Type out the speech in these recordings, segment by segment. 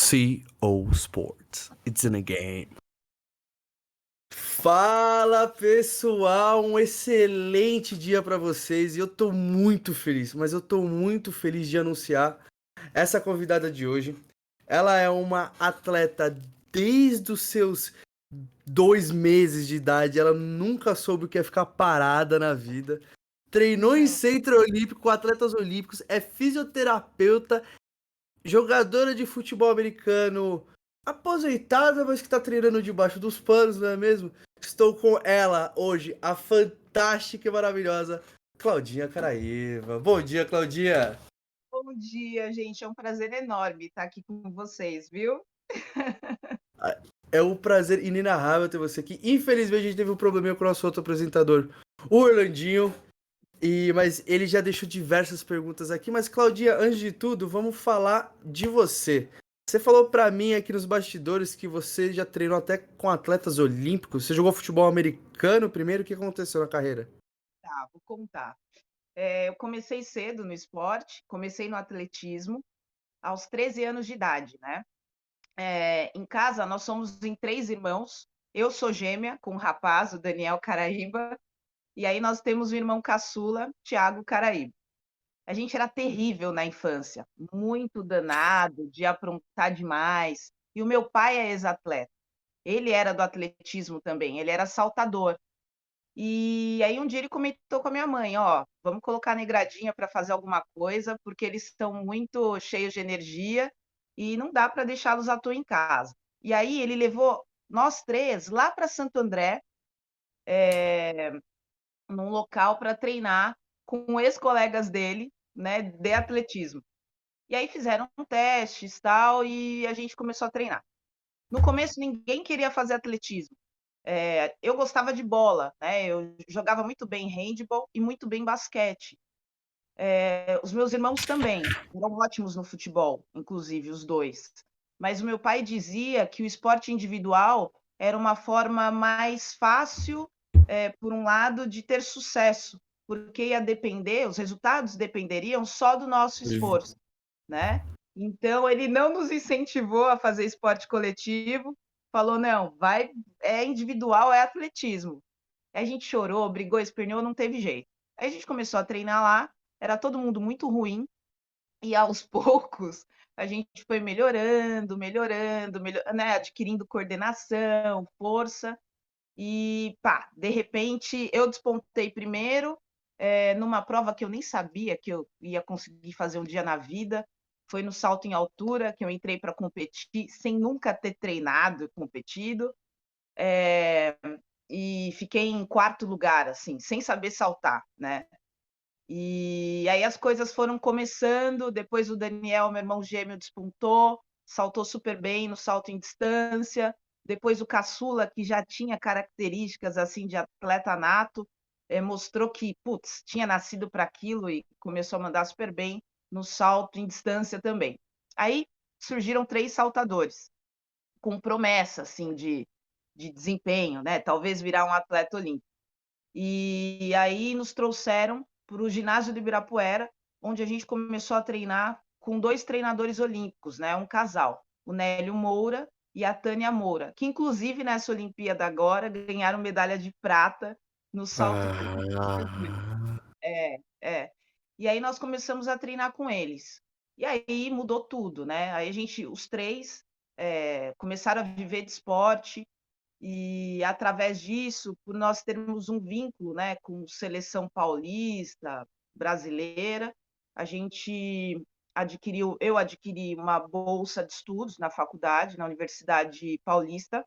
CO Sports. It's in a game. Fala pessoal, um excelente dia para vocês e eu tô muito feliz, mas eu tô muito feliz de anunciar essa convidada de hoje. Ela é uma atleta desde os seus 2 meses de idade, ela nunca soube o que é ficar parada na vida. Treinou em centro olímpico com atletas olímpicos, é fisioterapeuta, jogadora de futebol americano aposentada, mas que tá treinando debaixo dos panos, não é mesmo? Estou com ela hoje, a fantástica e maravilhosa Claudinha Caraíva. Bom dia, Claudinha! Bom dia, gente. É um prazer enorme estar aqui com vocês, viu? É um prazer inenarrável ter você aqui. Infelizmente, a gente teve um probleminha com o nosso outro apresentador, o Orlandinho. Mas ele já deixou diversas perguntas aqui. Mas, Claudinha, antes de tudo, vamos falar de você. Você falou pra mim aqui nos bastidores que você já treinou até com atletas olímpicos. Você jogou futebol americano primeiro. O que aconteceu na carreira? Tá, vou contar. Eu comecei cedo no esporte, comecei no atletismo aos 13 anos de idade, né? Em casa, nós somos em 3 irmãos. Eu sou gêmea com um rapaz, o Daniel Caraíba, e aí nós temos o irmão caçula, Thiago Caraíba. A gente era terrível na infância, muito danado, de aprontar demais. E o meu pai é ex-atleta. Ele era do atletismo também, ele era saltador. E aí um dia ele comentou com a minha mãe: "Ó, vamos colocar a negradinha para fazer alguma coisa, porque eles estão muito cheios de energia e não dá para deixá-los à toa em casa". E aí ele levou nós 3 lá para Santo André, num local para treinar com ex-colegas dele, né, de atletismo. E aí fizeram testes, tal, e a gente começou a treinar. No começo ninguém queria fazer atletismo. Eu gostava de bola, né, eu jogava muito bem handebol e muito bem basquete. Os meus irmãos também, eram ótimos no futebol, inclusive os 2. Mas o meu pai dizia que o esporte individual era uma forma mais fácil, por um lado, de ter sucesso, porque ia depender os resultados dependeriam só do nosso esforço, né. Então ele não nos incentivou a fazer esporte coletivo, falou: "Não, vai é individual, é atletismo". Aí a gente chorou, brigou, esperneou, não teve jeito. Aí a gente começou a treinar lá, era todo mundo muito ruim, e aos poucos a gente foi melhorando, melhorando, né, adquirindo coordenação, força, e pá, de repente eu despontei primeiro, numa prova que eu nem sabia que eu ia conseguir fazer um dia na vida, foi no salto em altura que eu entrei para competir, sem nunca ter treinado e competido, e fiquei em 4º lugar, assim, sem saber saltar, né. E aí as coisas foram começando, depois o Daniel, meu irmão gêmeo, despontou, saltou super bem no salto em distância, depois o caçula, que já tinha características, assim, de atleta nato, mostrou que, putz, tinha nascido para aquilo e começou a mandar super bem no salto em distância também. Aí surgiram 3 saltadores, com promessa, assim, de desempenho, né, talvez virar um atleta olímpico. E aí nos trouxeram para o ginásio do Ibirapuera, onde a gente começou a treinar com 2 treinadores olímpicos, né, um casal, o Nélio Moura e a Tânia Moura, que inclusive nessa Olimpíada agora ganharam medalha de prata no salto com Ah, é, é. E aí nós começamos a treinar com eles. E aí mudou tudo, né, aí a gente os 3, começaram a viver de esporte, e através disso, por nós termos um vínculo, né, com seleção paulista, brasileira, a gente eu adquiri uma bolsa de estudos na faculdade, na Universidade Paulista,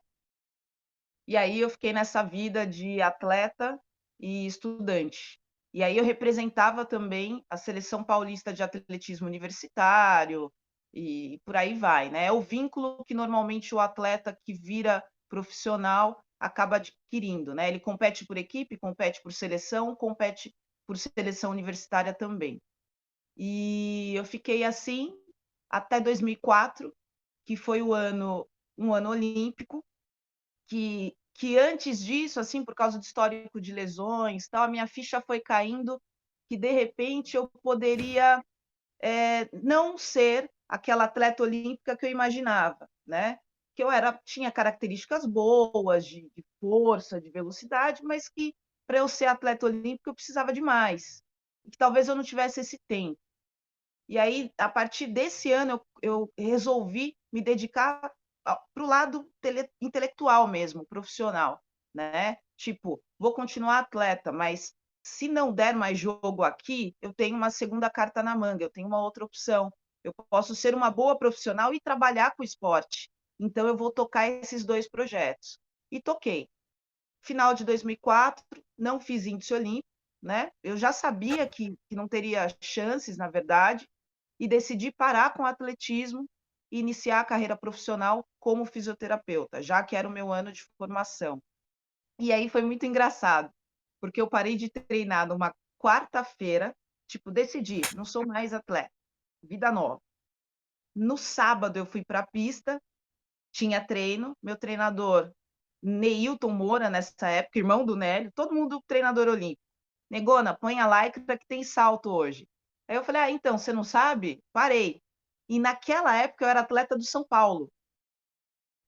e aí eu fiquei nessa vida de atleta e estudante. E aí eu representava também a seleção paulista de atletismo universitário, e por aí vai, né. É o vínculo que normalmente o atleta que vira profissional acaba adquirindo, né. Ele compete por equipe, compete por seleção, compete por seleção universitária também. E eu fiquei assim até 2004, que foi um ano olímpico, que antes disso, assim, por causa do histórico de lesões, tal, a minha ficha foi caindo, que de repente eu poderia, não ser aquela atleta olímpica que eu imaginava, né? Que tinha características boas de força, de velocidade, mas que para eu ser atleta olímpica eu precisava de mais. E que talvez eu não tivesse esse tempo. E aí, a partir desse ano, eu resolvi me dedicar para o lado intelectual mesmo, profissional, né? Tipo, vou continuar atleta, mas se não der mais jogo aqui, eu tenho uma segunda carta na manga, eu tenho uma outra opção. Eu posso ser uma boa profissional e trabalhar com esporte. Então, eu vou tocar esses dois projetos. E toquei. Final de 2004, não fiz índice olímpico, né? Eu já sabia que não teria chances, na verdade, e decidi parar com o atletismo e iniciar a carreira profissional como fisioterapeuta, já que era o meu ano de formação. E aí foi muito engraçado, porque eu parei de treinar numa quarta-feira, tipo, decidi, não sou mais atleta, vida nova. No sábado eu fui para a pista, tinha treino, meu treinador, Neilton Moura, nessa época, irmão do Nélio, todo mundo treinador olímpico. Negona, põe a lycra que tem salto hoje. Aí eu falei, então, você não sabe? Parei. E naquela época eu era atleta do São Paulo.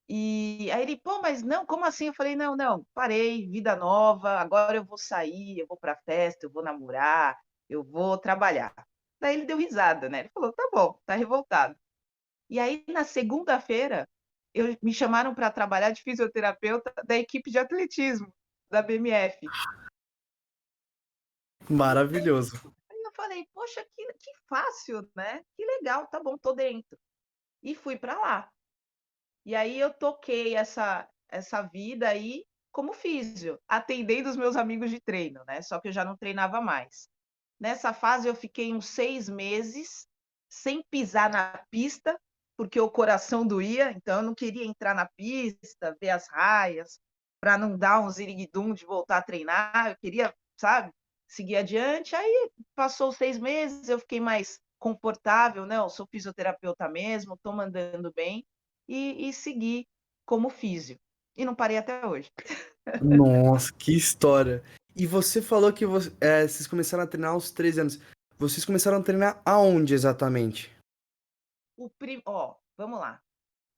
E aí ele, pô, mas não, como assim? Eu falei, não, não, parei, vida nova, agora eu vou sair, eu vou pra festa, eu vou namorar, eu vou trabalhar. Daí ele deu risada, né? Ele falou, tá bom, tá revoltado. E aí, na segunda-feira, me chamaram para trabalhar de fisioterapeuta da equipe de atletismo da BMF. Maravilhoso. Aí eu falei, poxa, que fácil, né? Que legal, tá bom, tô dentro. E fui para lá. E aí eu toquei essa vida aí como físio, atendendo os meus amigos de treino, né? Só que eu já não treinava mais. Nessa fase eu fiquei uns 6 meses sem pisar na pista, porque o coração doía, então eu não queria entrar na pista, ver as raias, para não dar um ziriguidum de voltar a treinar, eu queria, sabe, seguir adiante. Aí passou 6 meses, eu fiquei mais confortável, né? Eu sou fisioterapeuta mesmo, estou mandando bem, e segui como físio. E não parei até hoje. Nossa, que história. E você falou que vocês começaram a treinar aos 13 anos. Vocês começaram a treinar aonde exatamente? Vamos lá.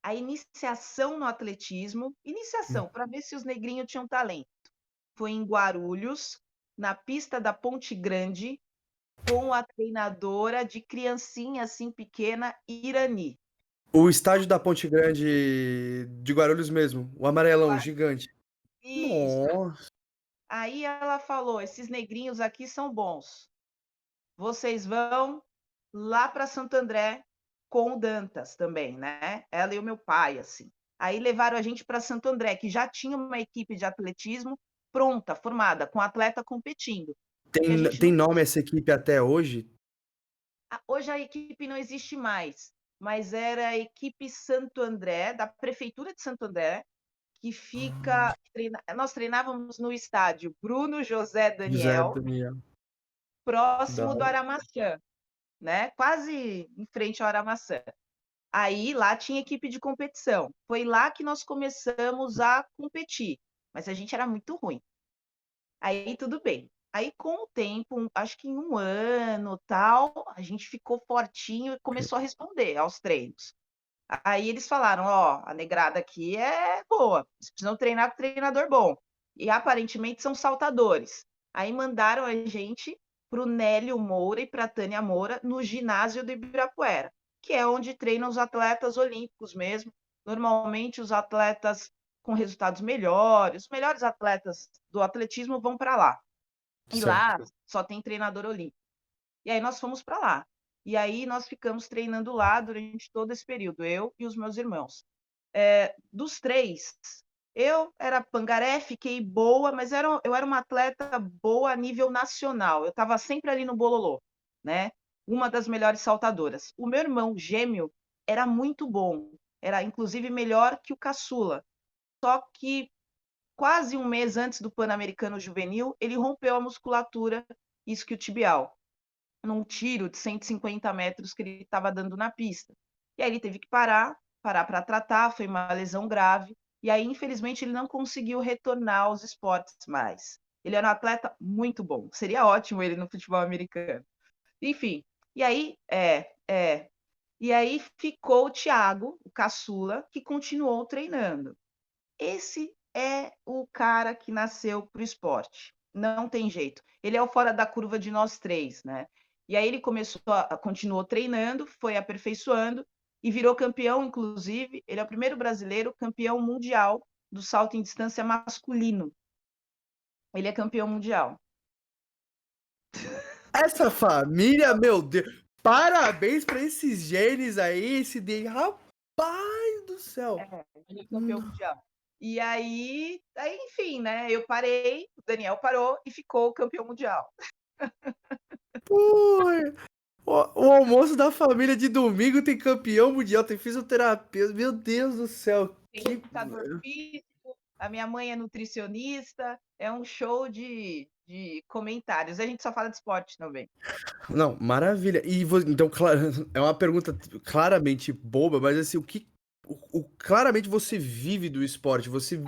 A iniciação no atletismo, iniciação, para ver se os negrinhos tinham talento. Foi em Guarulhos, na pista da Ponte Grande, com a treinadora de criancinha assim pequena, Irani. O estádio da Ponte Grande de Guarulhos mesmo, o amarelão gigante. Isso. Nossa, Aí ela falou: esses negrinhos aqui são bons. Vocês vão lá para Santo André com o Dantas também, né? Ela e o meu pai, assim. Aí levaram a gente para Santo André, que já tinha uma equipe de atletismo pronta, formada, com atleta competindo. E a gente tem não. nome essa equipe até hoje? Hoje a equipe não existe mais, mas era a equipe Santo André, da Prefeitura de Santo André, que Ah, fica. Nós treinávamos no estádio Bruno José José Daniel, Daniel. Da próximo do hora. Aramaçã, né? Quase em frente ao Aramaçã. Aí lá tinha equipe de competição. Foi lá que nós começamos a competir, mas a gente era muito ruim. Aí tudo bem. Aí com o tempo, acho que em um ano, tal, a gente ficou fortinho e começou a responder aos treinos. Aí eles falaram, ó, a negrada aqui é boa, vocês precisam treinar com treinador bom. E aparentemente são saltadores. Aí mandaram a gente para o Nélio Moura e para a Tânia Moura no ginásio do Ibirapuera, que é onde treinam os atletas olímpicos mesmo. Normalmente os atletas com resultados melhores, os melhores atletas do atletismo vão para lá. E lá Certo. só tem treinador olímpico. E aí nós fomos para lá. E aí nós ficamos treinando lá durante todo esse período, eu e os meus irmãos. Dos três, eu era pangaré, fiquei boa, mas eu era uma atleta boa a nível nacional. Eu estava sempre ali no bololô, né? Uma das melhores saltadoras. O meu irmão gêmeo era muito bom, era inclusive melhor que o caçula. Só que quase um mês antes do Pan-Americano Juvenil, ele rompeu a musculatura isquiotibial num tiro de 150 metros que ele estava dando na pista. E aí ele teve que parar para tratar, foi uma lesão grave. E aí, infelizmente, ele não conseguiu retornar aos esportes mais. Ele era um atleta muito bom. Seria ótimo ele no futebol americano. Enfim, e aí, E aí ficou o Thiago, o caçula, que continuou treinando. Esse é o cara que nasceu para o esporte. Não tem jeito. Ele é o fora da curva de nós três, né? E aí ele continuou treinando, foi aperfeiçoando e virou campeão, inclusive. Ele é o primeiro brasileiro campeão mundial do salto em distância masculino. Ele é campeão mundial. Essa família, meu Deus. Parabéns pra esses genes aí, esse de rapaz do céu. Ele é campeão mundial. E aí, enfim, né? Eu parei, o Daniel parou e ficou campeão mundial. Pô, o almoço da família de domingo tem campeão mundial, tem fisioterapeuta. Meu Deus do céu. Tem Que... educador físico, a minha mãe é nutricionista, é um show de comentários. A gente só fala de esporte também. Não, maravilha. E então, claro, é uma pergunta claramente boba, mas assim, claramente você vive do esporte, você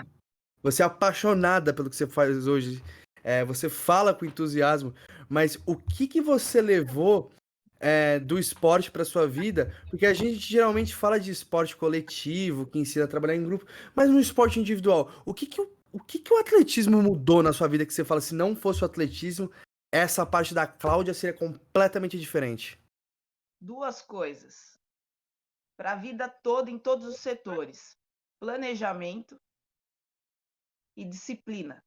é apaixonada pelo que você faz hoje, você fala com entusiasmo, mas o que que você levou do esporte para sua vida? Porque a gente geralmente fala de esporte coletivo, que ensina a trabalhar em grupo, mas no esporte individual, o que que o atletismo mudou na sua vida que você fala, se não fosse o atletismo, essa parte da Cláudia seria completamente diferente? Duas coisas para a vida toda, em todos os setores: planejamento e disciplina.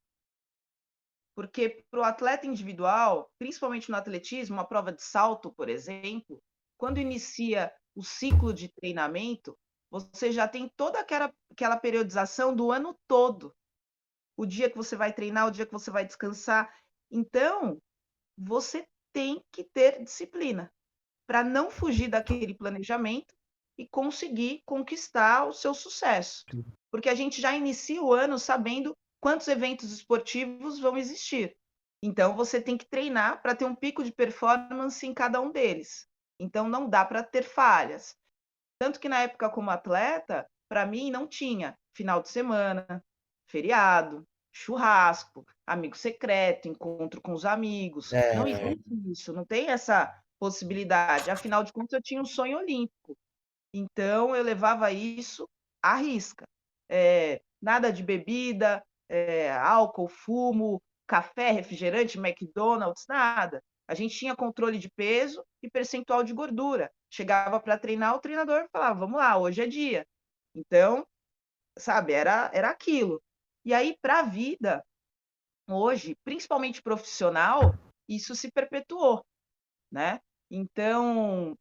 Porque para o atleta individual, principalmente no atletismo, uma prova de salto, por exemplo, quando inicia o ciclo de treinamento, você já tem toda aquela periodização do ano todo. O dia que você vai treinar, o dia que você vai descansar. Então, você tem que ter disciplina para não fugir daquele planejamento e conseguir conquistar o seu sucesso. Porque a gente já inicia o ano sabendo quantos eventos esportivos vão existir. Então, você tem que treinar para ter um pico de performance em cada um deles. Então, não dá para ter falhas. Tanto que na época como atleta, para mim não tinha final de semana, feriado, churrasco, amigo secreto, encontro com os amigos. Não É, existe isso, não tem essa possibilidade. Afinal de contas, eu tinha um sonho olímpico. Então, eu levava isso à risca. Nada de bebida, álcool, fumo, café, refrigerante, McDonald's, nada. A gente tinha controle de peso e percentual de gordura. Chegava para treinar, o treinador falava: vamos lá, hoje é dia. Então, sabe, era aquilo. E aí, para a vida, hoje, principalmente profissional, isso se perpetuou, né? Então,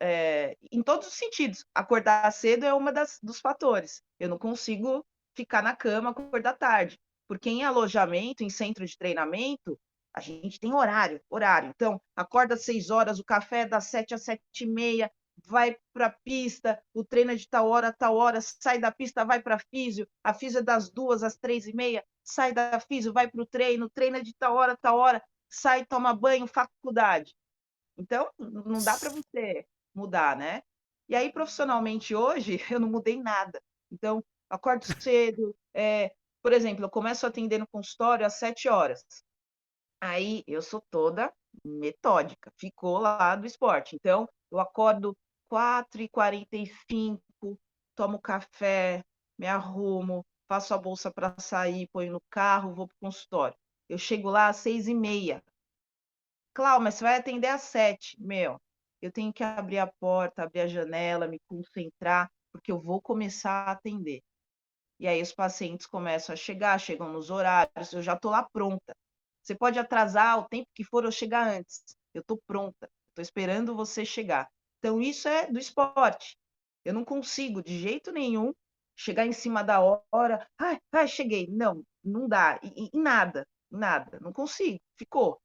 em todos os sentidos, acordar cedo é uma dos fatores. Eu não consigo ficar na cama, acordar tarde, porque em alojamento, em centro de treinamento, a gente tem horário. Então, acorda às 6 horas, o café é das 7 às 7h30, vai para a pista, o treino é de tal hora, sai da pista, vai para a físio é das 2 às 3h30, sai da físio, vai para o treino é de tal hora, sai, toma banho, faculdade. Então, não dá para você mudar, né? E aí, profissionalmente, hoje, eu não mudei nada. Então, acordo cedo, por exemplo, eu começo a atender no consultório às 7 horas. Aí, eu sou toda metódica, ficou lá do esporte. Então, eu acordo 4h45, tomo café, me arrumo, faço a bolsa para sair, ponho no carro, vou para o consultório. Eu chego lá às 6h30. Clau, mas você vai atender às 7. Meu, eu tenho que abrir a porta, abrir a janela, me concentrar, porque eu vou começar a atender. E aí os pacientes começam a chegar, chegam nos horários, eu já estou lá pronta. Você pode atrasar o tempo que for ou chegar antes. Eu estou pronta, estou esperando você chegar. Então, isso é do esporte. Eu não consigo, de jeito nenhum, chegar em cima da hora. Ai, cheguei. Não, não dá. E nada. Não consigo. Ficou.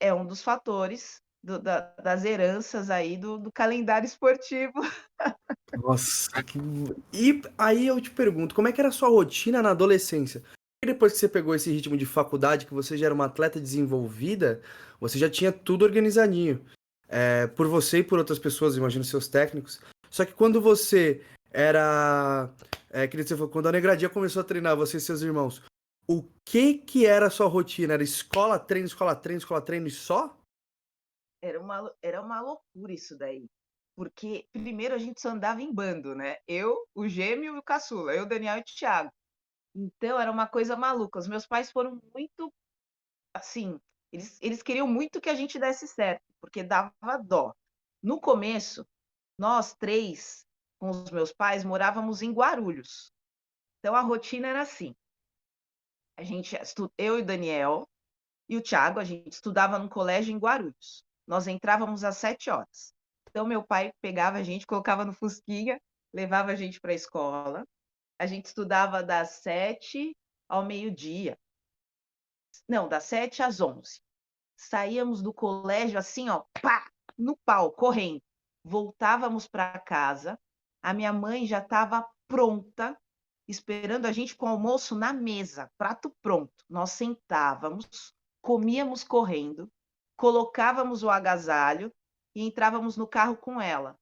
É um dos fatores das heranças aí do calendário esportivo. nossa, e aí eu te pergunto, como é que era a sua rotina na adolescência? E depois que você pegou esse ritmo de faculdade, que você já era uma atleta desenvolvida, você já tinha tudo organizadinho, por você e por outras pessoas, imagino seus técnicos. Só que quando você era, que nem você falou, quando a Negradia começou a treinar, você e seus irmãos, o que que era a sua rotina? Era escola, treino, escola, treino e só? Era uma loucura isso daí. porque primeiro a gente só andava em bando, né? Eu, o gêmeo e o caçula, eu, o Daniel e o Thiago. Então era uma coisa maluca. Os meus pais foram muito assim, eles queriam muito que a gente desse certo, porque dava dó. No começo, nós três, com os meus pais, morávamos em Guarulhos. Então a rotina era assim: eu e o Daniel e o Thiago, a gente estudava num colégio em Guarulhos. Nós entrávamos às 7 horas. Então meu pai pegava a gente, colocava no Fusquinha, levava a gente para a escola. A gente estudava das 7 ao meio-dia. Não, das 7 às 11. Saíamos do colégio assim, ó, pá, no pau, correndo. Voltávamos para casa, a minha mãe já estava pronta, esperando a gente com o almoço na mesa, prato pronto. Nós sentávamos, comíamos correndo, colocávamos o agasalho e entrávamos no carro com ela.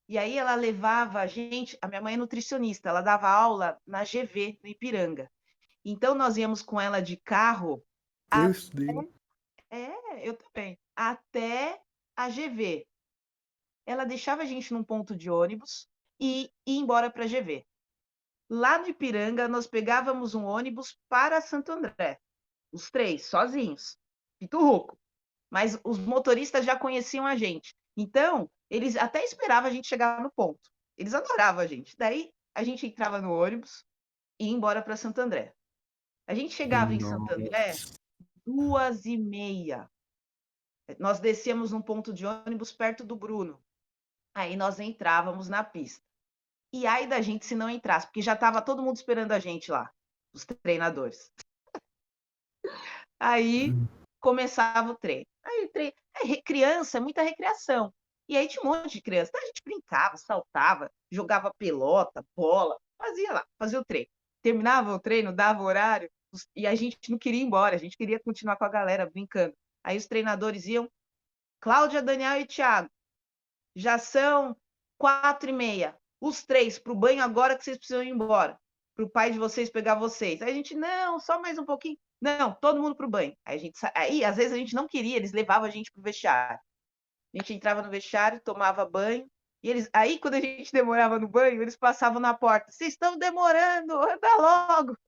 E aí ela levava a gente, a minha mãe é nutricionista, ela dava aula na GV, no Ipiranga. Então nós íamos com ela de carro. Eu estudei. Eu também. Até a GV. Ela deixava a gente num ponto de ônibus e ia embora para a GV. Lá no Ipiranga, nós pegávamos um ônibus para Santo André. Os três, sozinhos. Piturruco. Mas os motoristas já conheciam a gente. Então, eles até esperavam a gente chegar no ponto. Eles adoravam a gente. Daí, a gente entrava no ônibus e ia embora para Santo André. A gente chegava em Santo André Nossa. 2h30. Nós descíamos num ponto de ônibus perto do Bruno. Aí nós entrávamos na pista. E aí da gente se não entrasse, porque já estava todo mundo esperando a gente lá, os treinadores. Aí começava o treino. Aí o treino, criança, muita recreação. E aí tinha um monte de criança. Então a gente brincava, saltava, jogava pelota, bola, fazia lá, fazia o treino. Terminava o treino, dava o horário, e a gente não queria ir embora, a gente queria continuar com a galera brincando. Aí os treinadores iam, Cláudia, Daniel e Thiago, já são 4h30. Os três para o banho agora que vocês precisam ir embora. Para o pai de vocês pegar vocês. Aí a gente, não, só mais um pouquinho. Não, todo mundo para o banho. Aí, às vezes, a gente não queria, eles levavam a gente para o vestiário. A gente entrava no vestiário, tomava banho. E eles, aí, quando a gente demorava no banho, eles passavam na porta. Vocês estão demorando, anda logo.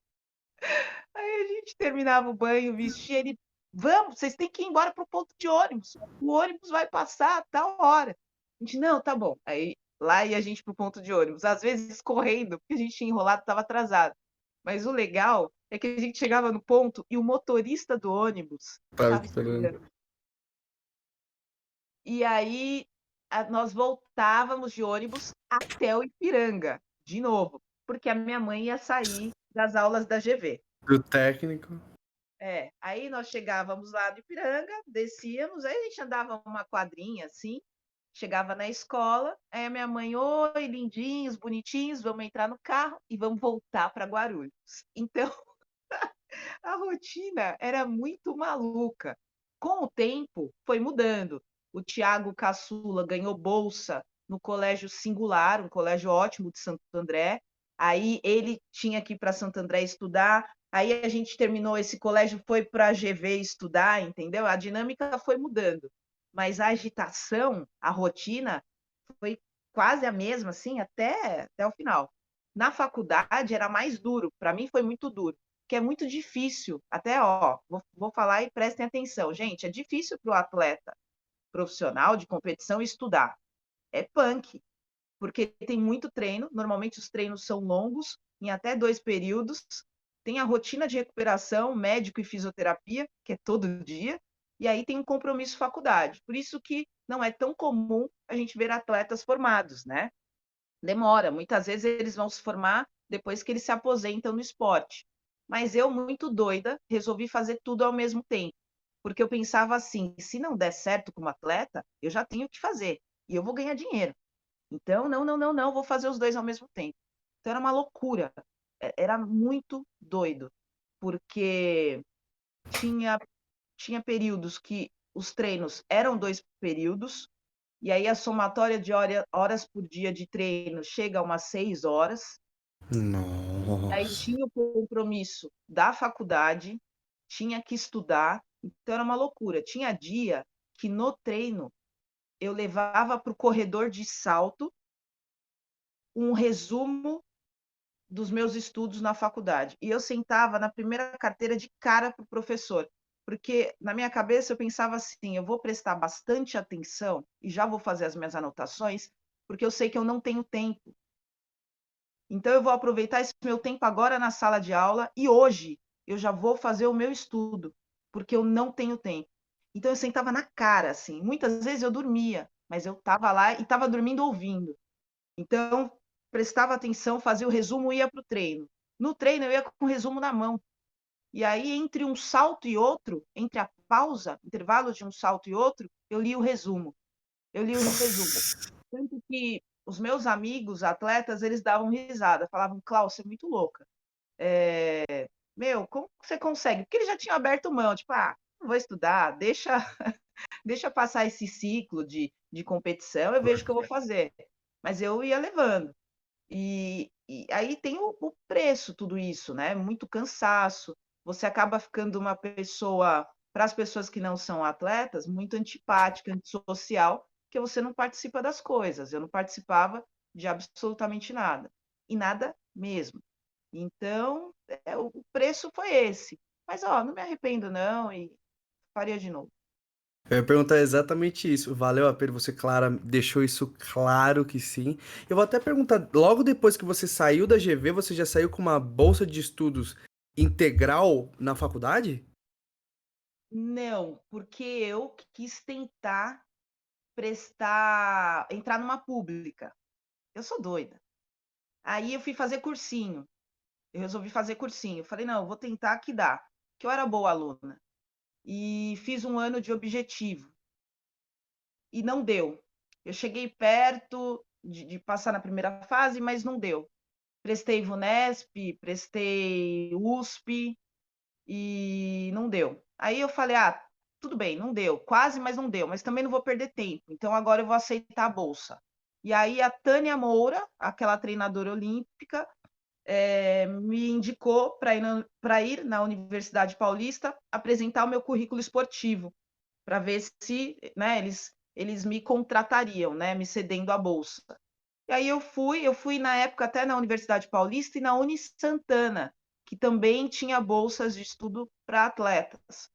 Aí a gente terminava o banho, vestia ele. Vamos, vocês têm que ir embora para o ponto de ônibus. O ônibus vai passar a tal hora. A gente, não, tá bom. Aí lá ia a gente pro ponto de ônibus, às vezes correndo, porque a gente tinha enrolado, estava atrasado. Mas o legal é que a gente chegava no ponto e o motorista do ônibus Tava estava esperando. esperando. E aí nós voltávamos de ônibus até o Ipiranga, de novo, porque a minha mãe ia sair das aulas da GV. Do técnico. Aí nós chegávamos lá do Ipiranga, descíamos, aí a gente andava uma quadrinha assim, chegava na escola, aí a minha mãe, oi, lindinhos, bonitinhos, vamos entrar no carro e vamos voltar para Guarulhos. Então, a rotina era muito maluca. Com o tempo, foi mudando. O Tiago Caçula ganhou bolsa no Colégio Singular, um colégio ótimo de Santo André. Aí ele tinha que ir para Santo André estudar. Aí a gente terminou esse colégio, foi para a GV estudar, entendeu? A dinâmica foi mudando. Mas a agitação, a rotina, foi quase a mesma, assim, até o final. Na faculdade era mais duro, para mim foi muito duro, que é muito difícil. Até, ó, vou falar e prestem atenção. Gente, é difícil para o atleta profissional de competição estudar. É punk, porque tem muito treino. Normalmente os treinos são longos, em até 2 períodos. Tem a rotina de recuperação, médico e fisioterapia, que é todo dia. E aí tem um compromisso faculdade. Por isso que não é tão comum a gente ver atletas formados, né? Demora. Muitas vezes eles vão se formar depois que eles se aposentam no esporte. Mas eu, muito doida, resolvi fazer tudo ao mesmo tempo. Porque eu pensava assim, se não der certo como atleta, eu já tenho que fazer. E eu vou ganhar dinheiro. Então, não, não, não, não, vou fazer os dois ao mesmo tempo. Então era uma loucura. Era muito doido. Porque tinha, tinha períodos que os treinos eram 2 períodos, e aí a somatória de horas por dia de treino chega a umas 6 horas. Aí Nossa. tinha o compromisso da faculdade, tinha que estudar, então era uma loucura. Tinha dia que no treino eu levava para o corredor de salto um resumo dos meus estudos na faculdade. E eu sentava na primeira carteira de cara para o professor, porque na minha cabeça eu pensava assim: eu vou prestar bastante atenção e já vou fazer as minhas anotações, porque eu sei que eu não tenho tempo. Então eu vou aproveitar esse meu tempo agora na sala de aula e hoje eu já vou fazer o meu estudo, porque eu não tenho tempo. Então eu sentava na cara, assim. Muitas vezes eu dormia, mas eu estava lá e estava dormindo ouvindo. Então, prestava atenção, fazia o resumo e ia para o treino. No treino, eu ia com o resumo na mão. E aí, entre um salto e outro, entre a pausa, intervalo de um salto e outro, eu li o resumo. Eu li o resumo. Tanto que os meus amigos, atletas, eles davam risada, falavam: Cláudia, você é muito louca. Meu, como você consegue? Porque eles já tinham aberto mão, tipo, não vou estudar, deixa passar esse ciclo de competição, eu vejo o que eu vou fazer. Mas eu ia levando. E aí tem o preço, tudo isso, né? Muito cansaço. Você acaba ficando uma pessoa, para as pessoas que não são atletas, muito antipática, antissocial, porque você não participa das coisas. Eu não participava de absolutamente nada. E nada mesmo. Então, o preço foi esse. Mas, ó, não me arrependo, não, e faria de novo. Eu ia perguntar exatamente isso. Valeu a pena? Você, Clara, deixou isso claro que sim. Eu vou até perguntar, logo depois que você saiu da GV, você já saiu com uma bolsa de estudos integral na faculdade? Não, porque eu quis tentar prestar, entrar numa pública. Eu sou doida. Aí eu fui fazer cursinho. Eu resolvi fazer cursinho. Eu falei, não, eu vou tentar que dá. Que eu era boa aluna. E fiz um ano de objetivo. E não deu. Eu cheguei perto de passar na primeira fase, mas não deu. Prestei VUNESP, prestei USP e não deu. Aí eu falei, tudo bem, não deu. Quase, mas não deu. Mas também não vou perder tempo. Então agora eu vou aceitar a bolsa. E aí a Tânia Moura, aquela treinadora olímpica, me indicou para ir na Universidade Paulista apresentar o meu currículo esportivo, para ver se, né, eles me contratariam, né, me cedendo a bolsa. E aí eu fui na época até na Universidade Paulista e na Unisantana, que também tinha bolsas de estudo para atletas.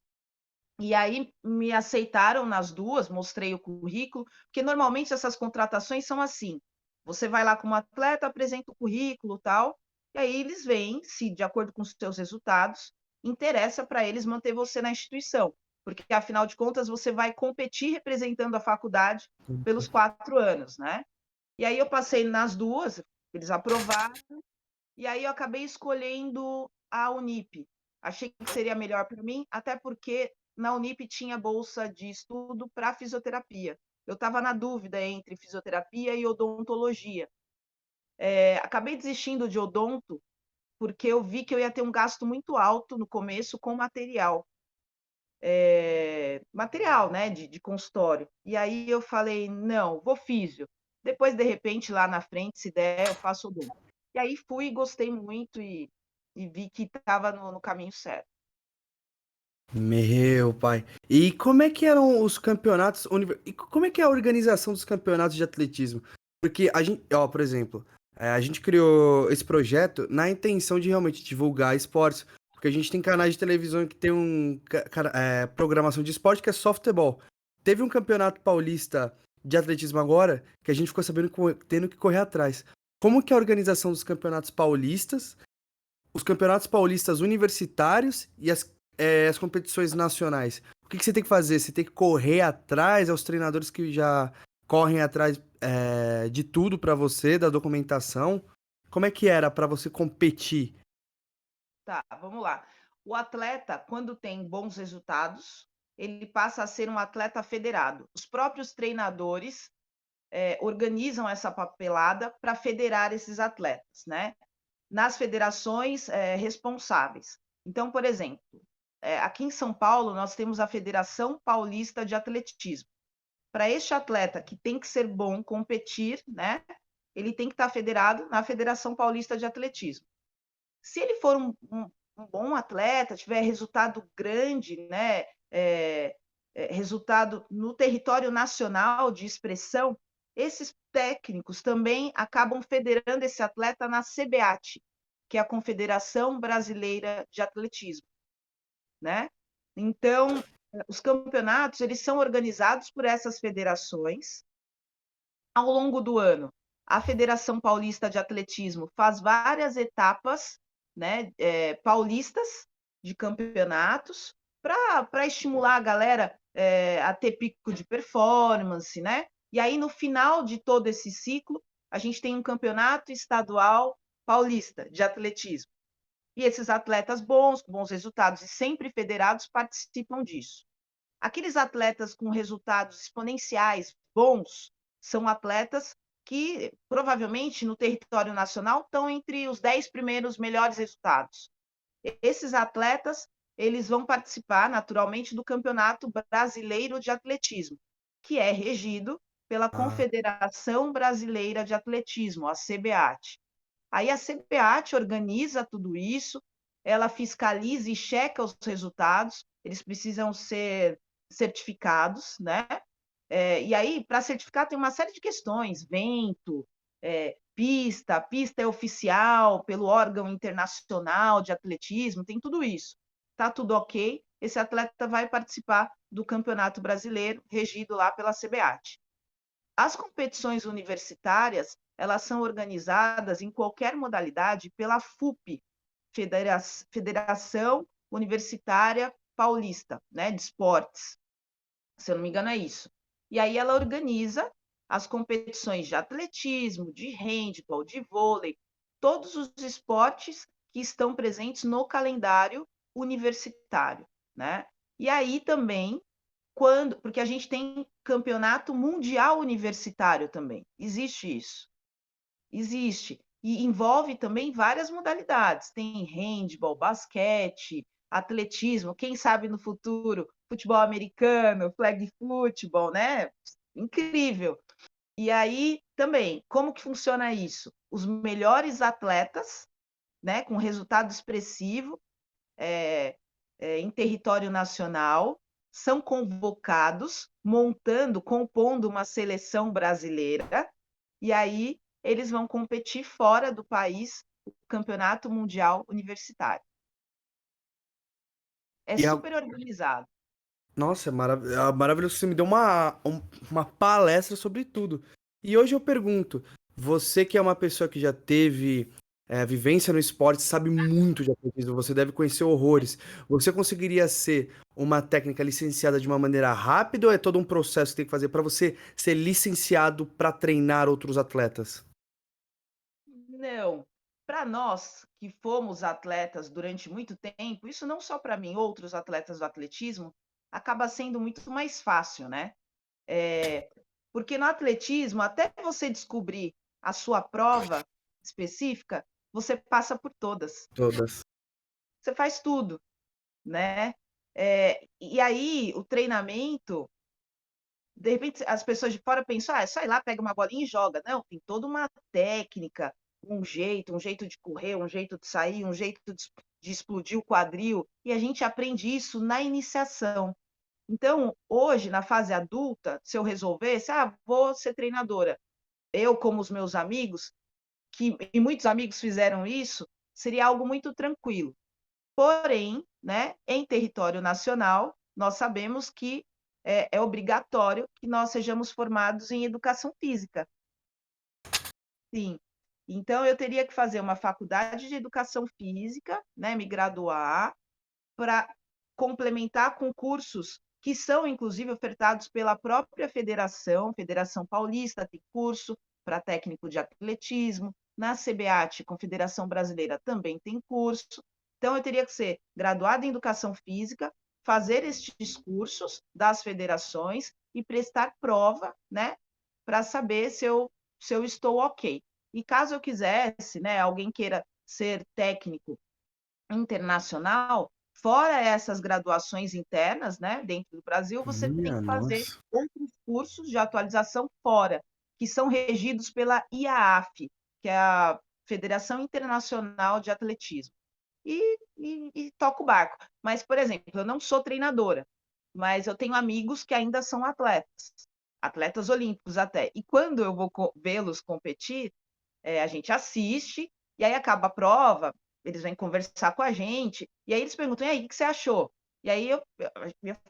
E aí me aceitaram nas duas, mostrei o currículo, porque normalmente essas contratações são assim: você vai lá como atleta, apresenta o currículo, tal, e aí eles veem se, de acordo com os seus resultados, interessa para eles manter você na instituição, porque afinal de contas você vai competir representando a faculdade pelos 4 anos, né? E aí eu passei nas duas, eles aprovaram, e aí eu acabei escolhendo a Unip. Achei que seria melhor para mim, até porque na Unip tinha bolsa de estudo para fisioterapia. Eu estava na dúvida entre fisioterapia e odontologia. Acabei desistindo de odonto porque eu vi que eu ia ter um gasto muito alto no começo com material. Material, né, de consultório. E aí eu falei, não, vou físio. Depois, de repente, lá na frente, se der, eu faço odonto. E aí fui, gostei muito e vi que estava no caminho certo. Meu pai. E como é que eram os campeonatos? E como é que é a organização dos campeonatos de atletismo? Porque a gente, ó, por exemplo, a gente criou esse projeto na intenção de realmente divulgar esportes. Porque a gente tem canais de televisão que tem programação de esporte que é softball. Teve um campeonato paulista de atletismo agora que a gente ficou sabendo tendo que correr atrás. Como que é a organização dos campeonatos paulistas, os campeonatos paulistas universitários e as competições nacionais? O que você tem que fazer? Você tem que correr atrás aos treinadores que já correm atrás de tudo para você, da documentação? Como é que era para você competir? Tá, vamos lá. O atleta, quando tem bons resultados, ele passa a ser um atleta federado. Os próprios treinadores organizam essa papelada para federar esses atletas, né? Nas federações responsáveis. Então, por exemplo, aqui em São Paulo, nós temos a Federação Paulista de Atletismo. Para este atleta que tem que ser bom, competir, né? Ele tem que estar federado na Federação Paulista de Atletismo. Se ele for um bom atleta, tiver resultado grande, né? resultado no território nacional de expressão, esses técnicos também acabam federando esse atleta na CBAT, que é a Confederação Brasileira de Atletismo, né? Então, os campeonatos eles são organizados por essas federações ao longo do ano. A Federação Paulista de Atletismo faz várias etapas, né, paulistas de campeonatos para estimular a galera a ter pico de performance, né? E aí, no final de todo esse ciclo, a gente tem um campeonato estadual paulista de atletismo. E esses atletas bons, com bons resultados e sempre federados, participam disso. Aqueles atletas com resultados exponenciais bons são atletas que provavelmente no território nacional estão entre os 10 primeiros melhores resultados. Esses atletas, eles vão participar naturalmente do Campeonato Brasileiro de Atletismo, que é regido pela Ah, Confederação Brasileira de Atletismo, a CBAT. Aí a CBAT organiza tudo isso, ela fiscaliza e checa os resultados, eles precisam ser certificados, né? E aí, para certificar, tem uma série de questões: vento, pista é oficial pelo órgão internacional de atletismo, tem tudo isso. Tá tudo ok, esse atleta vai participar do Campeonato Brasileiro, regido lá pela CBAT. As competições universitárias, elas são organizadas em qualquer modalidade pela FUP, Federação Universitária Paulista, né, de esportes. Se eu não me engano, é isso. E aí ela organiza as competições de atletismo, de handball, de vôlei, todos os esportes que estão presentes no calendário universitário, né? E aí também porque a gente tem campeonato mundial universitário também. Existe isso. Existe. E envolve também várias modalidades. Tem handball, basquete, atletismo, quem sabe no futuro, futebol americano, flag football, né? Incrível. E aí também, como que funciona isso? Os melhores atletas, né, com resultado expressivo, em território nacional, são convocados, compondo uma seleção brasileira, e aí eles vão competir fora do país, o Campeonato Mundial Universitário. É e super organizado. nossa, é maravilhoso. Você me deu uma palestra sobre tudo. E hoje eu pergunto, você que é uma pessoa que já teve vivência no esporte, sabe muito de atletismo, você deve conhecer horrores. Você conseguiria ser uma técnica licenciada de uma maneira rápida ou é todo um processo que tem que fazer para você ser licenciado para treinar outros atletas? Não, para nós que fomos atletas durante muito tempo, isso não só para mim, outros atletas do atletismo, acaba sendo muito mais fácil, né? Porque no atletismo, até você descobrir a sua prova específica, você passa por todas. Todas. Você faz tudo, né? E aí, o treinamento, de repente, as pessoas de fora pensam, é só ir lá, pega uma bolinha e joga. Não, tem toda uma técnica, um jeito de correr, um jeito de sair, um jeito de explodir o quadril, e a gente aprende isso na iniciação. Então, hoje, na fase adulta, se eu resolvesse, vou ser treinadora, eu, como os meus amigos, e muitos amigos fizeram isso, seria algo muito tranquilo. Porém, né, em território nacional, nós sabemos que é obrigatório que nós sejamos formados em educação física. Sim. Então, eu teria que fazer uma faculdade de educação física, né, me graduar, para complementar com cursos que são, inclusive, ofertados pela própria federação, Federação Paulista tem curso para técnico de atletismo, na CBAT, Confederação Brasileira, também tem curso. Então, eu teria que ser graduada em educação física, fazer estes cursos das federações e prestar prova, né, para saber se eu estou ok. E caso eu quisesse, né, alguém queira ser técnico internacional, fora essas graduações internas, né, dentro do Brasil, você tem Minha que fazer nossa. outros cursos de atualização fora, que são regidos pela IAAF, que é a Federação Internacional de Atletismo. E toco o barco. Mas, por exemplo, eu não sou treinadora. mas eu tenho amigos que ainda são atletas, atletas olímpicos até. E quando eu vou vê-los competir, a gente assiste, e aí acaba a prova, eles vêm conversar com a gente, e aí eles perguntam: "E aí, o que você achou?". E aí eu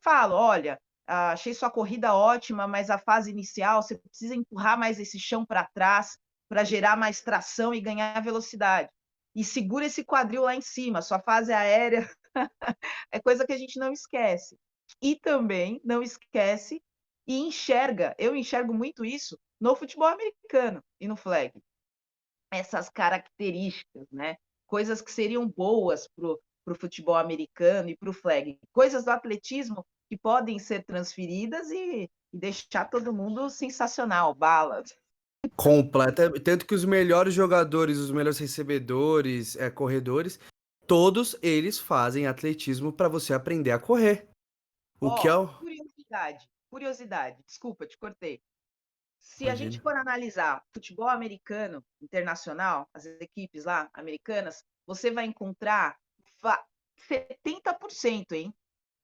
falo: "Olha, achei sua corrida ótima, mas a fase inicial você precisa empurrar mais esse chão para trás, para gerar mais tração e ganhar velocidade. E segura esse quadril lá em cima, sua fase aérea é coisa que a gente não esquece". E também não esquece e enxerga, eu enxergo muito isso no futebol americano e no flag. Essas características, né, coisas que seriam boas para o futebol americano e para o flag, coisas do atletismo que podem ser transferidas e deixar todo mundo sensacional, bala. Completa. Tanto que os melhores jogadores, os melhores recebedores, corredores, todos eles fazem atletismo para você aprender a correr. O que é Ó, o. curiosidade, desculpa, te cortei. Se a gente Imagina. for analisar futebol americano internacional, as equipes lá americanas, você vai encontrar 70%, hein,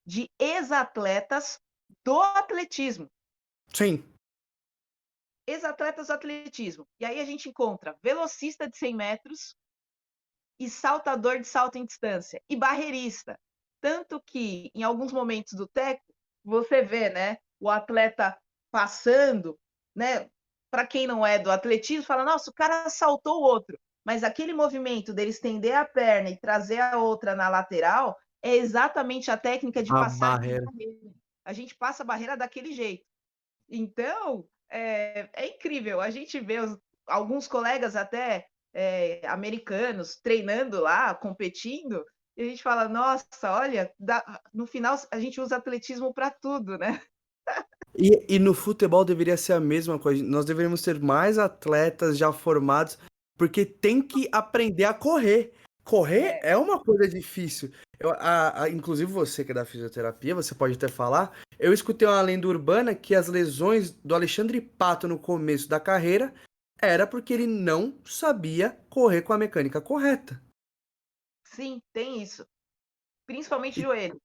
de ex-atletas do atletismo. Sim. Ex-atletas do atletismo. E aí a gente encontra velocista de 100 metros e saltador de salto em distância e barreirista. Tanto que, em alguns momentos do técnico, você vê, né, o atleta passando, né? Para quem não é do atletismo, fala: nossa, o cara saltou o outro. Mas aquele movimento dele estender a perna e trazer a outra na lateral é exatamente a técnica de A passagem de barreira. barreira. A gente passa a barreira daquele jeito. Então, é incrível. A gente vê alguns colegas até americanos treinando lá, competindo, e a gente fala: nossa, olha, no final a gente usa atletismo para tudo, né? E no futebol deveria ser a mesma coisa. Nós deveríamos ter mais atletas já formados, porque tem que aprender a correr. Correr É, é uma coisa difícil. Inclusive você que é da fisioterapia, você pode até falar. Eu escutei uma lenda urbana que as lesões do Alexandre Pato no começo da carreira era porque ele não sabia correr com a mecânica correta. sim, tem isso. Principalmente joelho.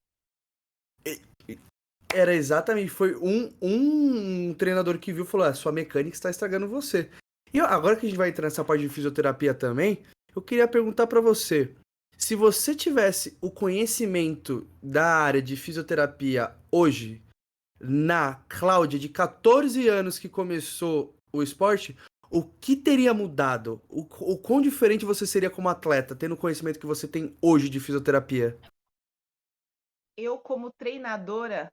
Era exatamente, foi um treinador que viu e falou: sua mecânica está estragando você. E agora que a gente vai entrar nessa parte de fisioterapia também, eu queria perguntar para você, se você tivesse o conhecimento da área de fisioterapia hoje, na Cláudia de 14 anos que começou o esporte, o que teria mudado? O quão diferente você seria como atleta, tendo o conhecimento que você tem hoje de fisioterapia? Eu, como treinadora,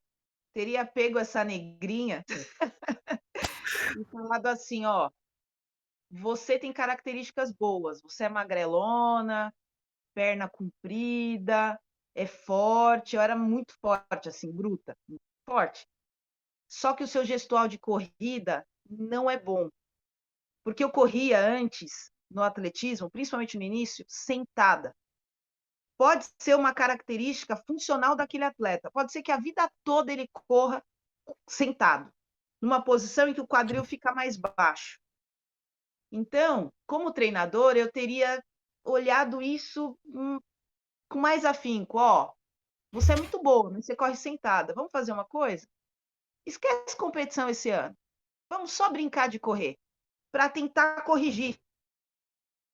teria pego essa negrinha e falado assim: ó, você tem características boas, você é magrelona, perna comprida, é forte. Eu era muito forte, assim, bruta, forte. Só que o seu gestual de corrida não é bom, porque eu corria antes no atletismo, principalmente no início, sentada. Pode ser uma característica funcional daquele atleta, pode ser que a vida toda ele corra sentado, numa posição em que o quadril fica mais baixo. Então, como treinador, eu teria olhado isso com mais afinco. Ó, você é muito boa, mas você corre sentada. Vamos fazer uma coisa? Esquece competição esse ano. Vamos só brincar de correr, para tentar corrigir,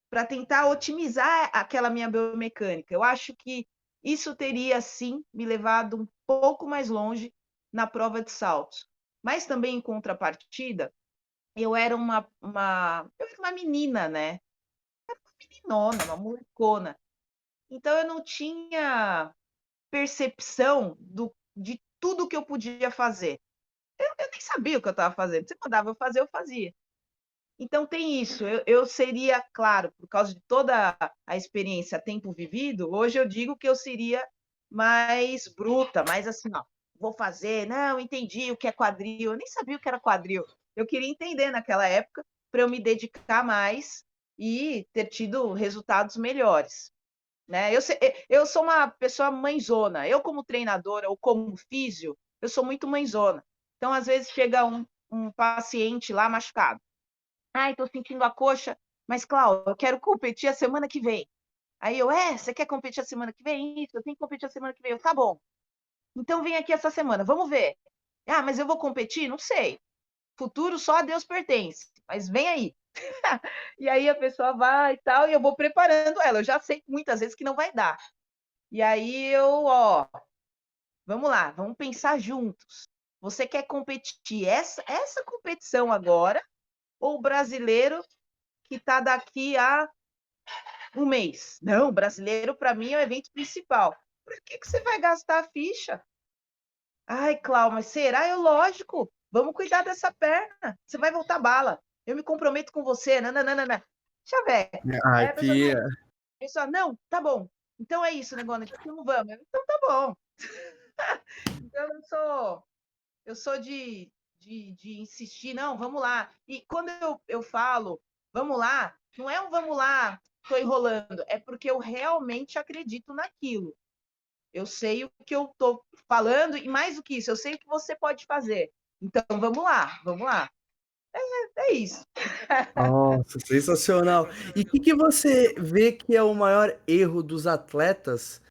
para tentar otimizar aquela minha biomecânica. Eu acho que isso teria, sim, me levado um pouco mais longe na prova de saltos. Mas também, em contrapartida, eu era uma menina, né? Meninona, uma molecona. Então, eu não tinha percepção de tudo que eu podia fazer. Eu nem sabia o que eu estava fazendo. Você mandava eu fazer, eu fazia. Então tem isso. Eu seria, claro, por causa de toda a experiência, tempo vivido, hoje eu digo que eu seria mais bruta, mais assim, ó, vou fazer, não, entendi o que é quadril, eu nem sabia o que era quadril. Eu queria entender naquela época para eu me dedicar mais e ter tido resultados melhores. Né? Eu sou uma pessoa mãezona. Eu, como treinadora ou como físio, eu sou muito mãezona. Então, às vezes, chega um paciente lá machucado. Ai, tô sentindo a coxa, mas, Cláudia, eu quero competir a semana que vem. Aí eu, você quer competir a semana que vem? Isso, eu tenho que competir a semana que vem. Eu, tá bom. Então vem aqui essa semana, vamos ver. Ah, mas eu vou competir? Não sei. Futuro só a Deus pertence, mas vem aí. E aí a pessoa vai e tal, e eu vou preparando ela. Eu já sei muitas vezes que não vai dar. E aí ó, vamos lá, vamos pensar juntos. Você quer competir essa competição agora ou o brasileiro que está daqui a um mês? Não, o brasileiro para mim é o evento principal. Por que você vai gastar a ficha? Ai, Clau, mas será? Eu, lógico. Vamos cuidar dessa perna. Você vai voltar bala. Eu me comprometo com você. Nananana. Deixa eu ver. Ai, Aí Pia. a pessoa, não, tá bom. Então é isso, negócio. Então não vamos. Então tá bom. Então eu sou de insistir, não, vamos lá. E quando eu falo, vamos lá, não é um vamos lá, estou enrolando, é porque eu realmente acredito naquilo. Eu sei o que eu estou falando, e mais do que isso, eu sei o que você pode fazer. Então, vamos lá, vamos lá. É isso. Nossa, sensacional. E o que você vê que é o maior erro dos atletas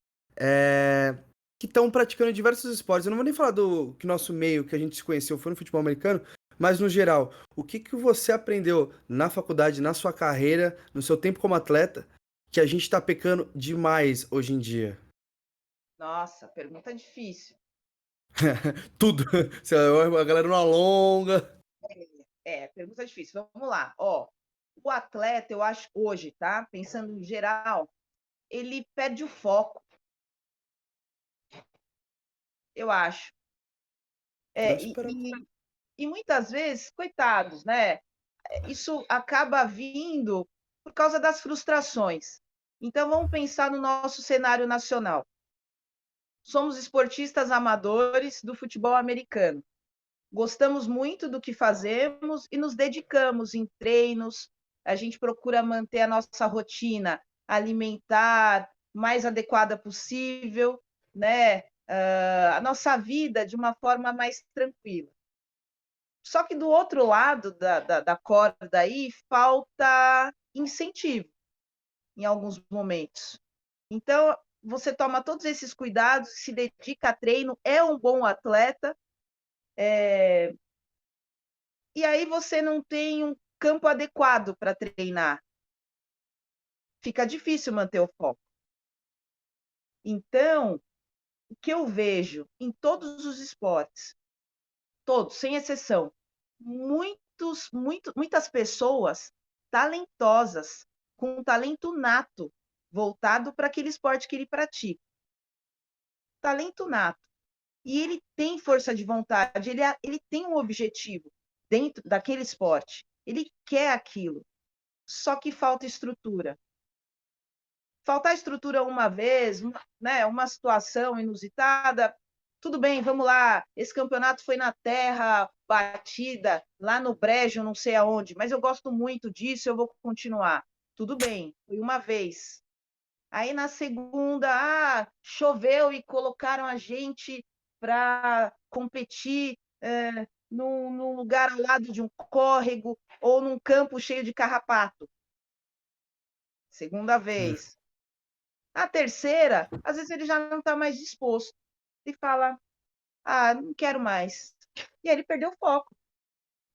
que estão praticando diversos esportes? Eu não vou nem falar do que nosso meio, que a gente se conheceu, foi no futebol americano, mas no geral, o que você aprendeu na faculdade, na sua carreira, no seu tempo como atleta, que a gente está pecando demais hoje em dia? Nossa, pergunta difícil. Tudo. A galera não alonga. Pergunta difícil. Vamos lá. Ó, o atleta, eu acho, hoje, tá? Pensando em geral, ele perde o foco, eu acho. Eu É, e, espero. e, e muitas vezes, coitados, né? Isso acaba vindo por causa das frustrações. Então, vamos pensar no nosso cenário nacional. Somos esportistas amadores do futebol americano. Gostamos muito do que fazemos e nos dedicamos em treinos. A gente procura manter a nossa rotina alimentar mais adequada possível, né? A nossa vida de uma forma mais tranquila. Só que do outro lado da corda aí falta incentivo em alguns momentos. Então, você toma todos esses cuidados, se dedica a treino, é um bom atleta, e aí você não tem um campo adequado para treinar. Fica difícil manter o foco. Então, o que eu vejo em todos os esportes, todos, sem exceção, muitas pessoas talentosas, com um talento nato, voltado para aquele esporte que ele pratica. Talento nato. E ele tem força de vontade, ele tem um objetivo dentro daquele esporte. Ele quer aquilo. Só que falta estrutura. Faltar estrutura uma vez, né, uma situação inusitada, tudo bem, vamos lá. Esse campeonato foi na terra batida, lá no Brejo, não sei aonde, mas eu gosto muito disso, eu vou continuar. Tudo bem, foi uma vez. Aí na segunda, choveu e colocaram a gente para competir num lugar ao lado de um córrego ou num campo cheio de carrapato. Segunda vez. A terceira, às vezes ele já não está mais disposto e fala: não quero mais. E aí ele perdeu o foco.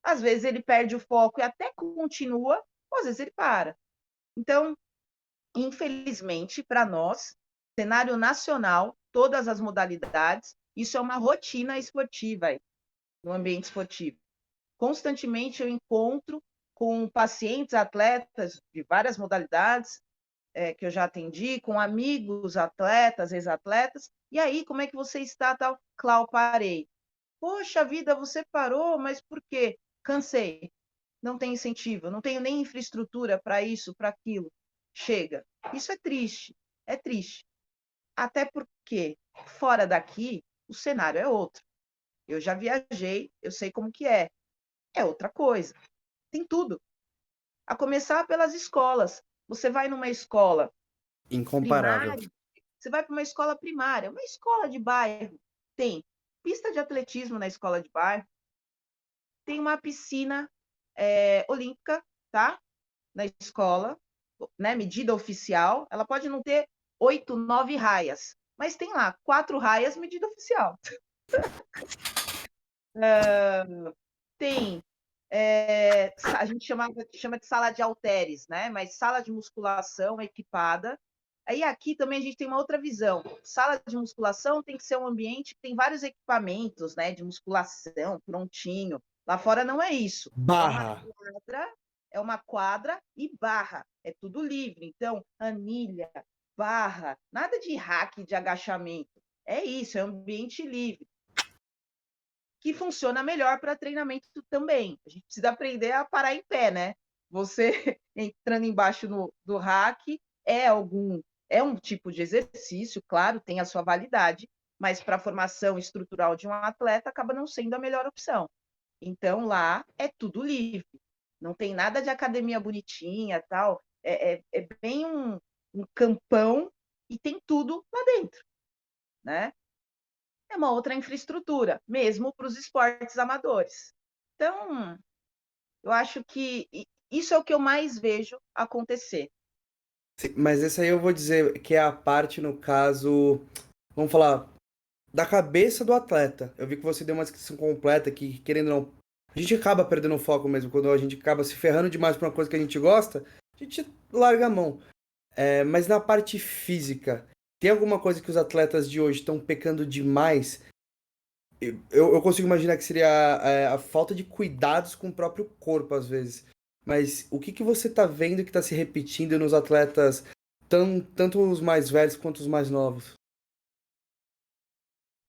Às vezes ele perde o foco e até continua, ou às vezes ele para. Então, infelizmente, para nós, cenário nacional, todas as modalidades, isso é uma rotina esportiva aí, no ambiente esportivo. Constantemente eu encontro com pacientes, atletas de várias modalidades, que eu já atendi, com amigos, atletas, ex-atletas. E aí, como é que você está? Tal, Clau, parei. Poxa vida, você parou, mas por quê? Cansei. Não tenho incentivo, não tenho nem infraestrutura para isso, para aquilo. Chega. Isso é triste. É triste. Até porque fora daqui o cenário é outro. Eu já viajei, eu sei como que é. É outra coisa. Tem tudo. A começar pelas escolas. Você vai numa escola Incomparável. primária, você vai para uma escola primária, uma escola de bairro, tem pista de atletismo na escola de bairro, tem uma piscina olímpica, tá? Na escola, né? Medida oficial, ela pode não ter 8, 9 raias, mas tem lá 4 raias, medida oficial. Tem, a gente chama de sala de halteres, né? Mas sala de musculação equipada. Aí aqui também a gente tem uma outra visão. Sala de musculação tem que ser um ambiente que tem vários equipamentos, né? De musculação, prontinho. Lá fora não é isso. Barra. É uma quadra e barra. É tudo livre. Então, anilha, barra, nada de hack, de agachamento. É isso, é um ambiente livre. Que funciona melhor para treinamento também. A gente precisa aprender a parar em pé, né? Você entrando embaixo do rack é um tipo de exercício, claro, tem a sua validade, mas para a formação estrutural de um atleta acaba não sendo a melhor opção. Então lá é tudo livre, não tem nada de academia bonitinha, tal. É bem um campão e tem tudo lá dentro, né? É uma outra infraestrutura, mesmo para os esportes amadores. Então, eu acho que isso é o que eu mais vejo acontecer. Mas essa aí eu vou dizer que é a parte, no caso, vamos falar, da cabeça do atleta. Eu vi que você deu uma descrição completa que, querendo ou não, a gente acaba perdendo o foco mesmo. Quando a gente acaba se ferrando demais pra uma coisa que a gente gosta, a gente larga a mão. Mas na parte física, tem alguma coisa que os atletas de hoje estão pecando demais? Eu consigo imaginar que seria a falta de cuidados com o próprio corpo, às vezes. Mas o que que você tá vendo que tá se repetindo nos atletas, tanto os mais velhos quanto os mais novos?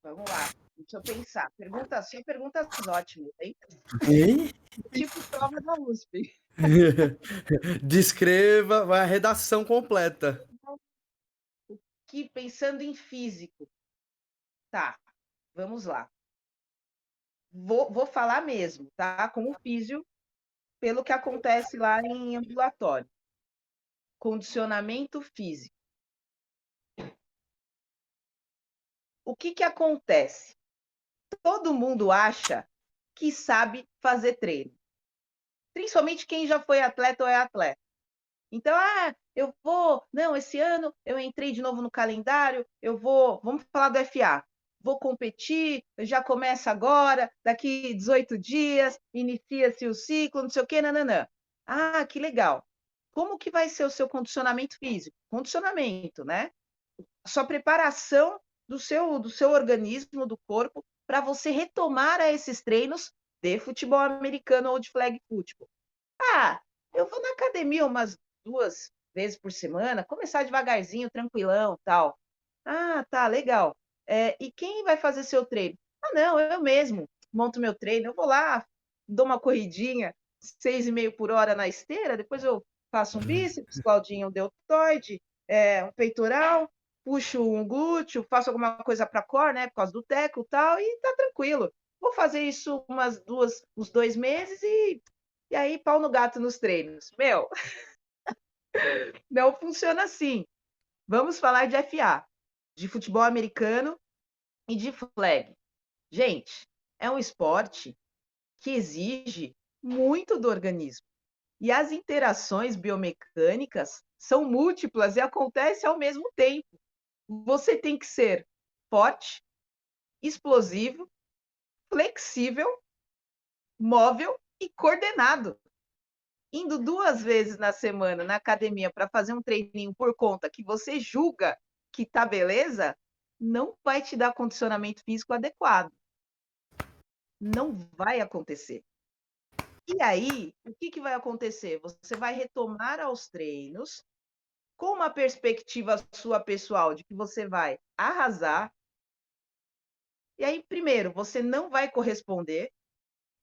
Vamos lá, deixa eu pensar. São perguntas ótimas, hein? Hein? Tipo prova da USP. Descreva, vai a redação completa. Que pensando em físico, tá? Vamos lá. Vou falar mesmo, tá? Como físio, pelo que acontece lá em ambulatório. Condicionamento físico. O que acontece? Todo mundo acha que sabe fazer treino. Principalmente quem já foi atleta ou é atleta. Então, eu vou, não, esse ano eu entrei de novo no calendário, vamos falar do FA. Vou competir, já começa agora, daqui 18 dias, inicia-se o ciclo, não sei o quê, nananã. Ah, que legal. Como que vai ser o seu condicionamento físico? Condicionamento, né? Sua preparação do seu organismo, do corpo, para você retomar a esses treinos de futebol americano ou de flag football. Ah, eu vou na academia umas 2 vezes por semana, começar devagarzinho, tranquilão, tal. Ah, tá, legal. E quem vai fazer seu treino? Ah, não, eu mesmo monto meu treino. Eu vou lá, dou uma corridinha, 6,5 por hora na esteira, depois eu faço um bíceps, Claudinho, um deltoide, um peitoral, puxo um glúteo, faço alguma coisa para core, né, por causa do teco e tal, e tá tranquilo. Vou fazer isso uns 2 meses e aí pau no gato nos treinos. Meu, não funciona assim. Vamos falar de FA, de futebol americano e de flag. Gente, é um esporte que exige muito do organismo. E as interações biomecânicas são múltiplas e acontecem ao mesmo tempo. Você tem que ser forte, explosivo, flexível, móvel e coordenado. Indo 2 vezes na semana na academia para fazer um treininho por conta que você julga que tá beleza, não vai te dar condicionamento físico adequado. Não vai acontecer. E aí, o que vai acontecer? Você vai retomar aos treinos com uma perspectiva sua pessoal de que você vai arrasar. E aí, primeiro, você não vai corresponder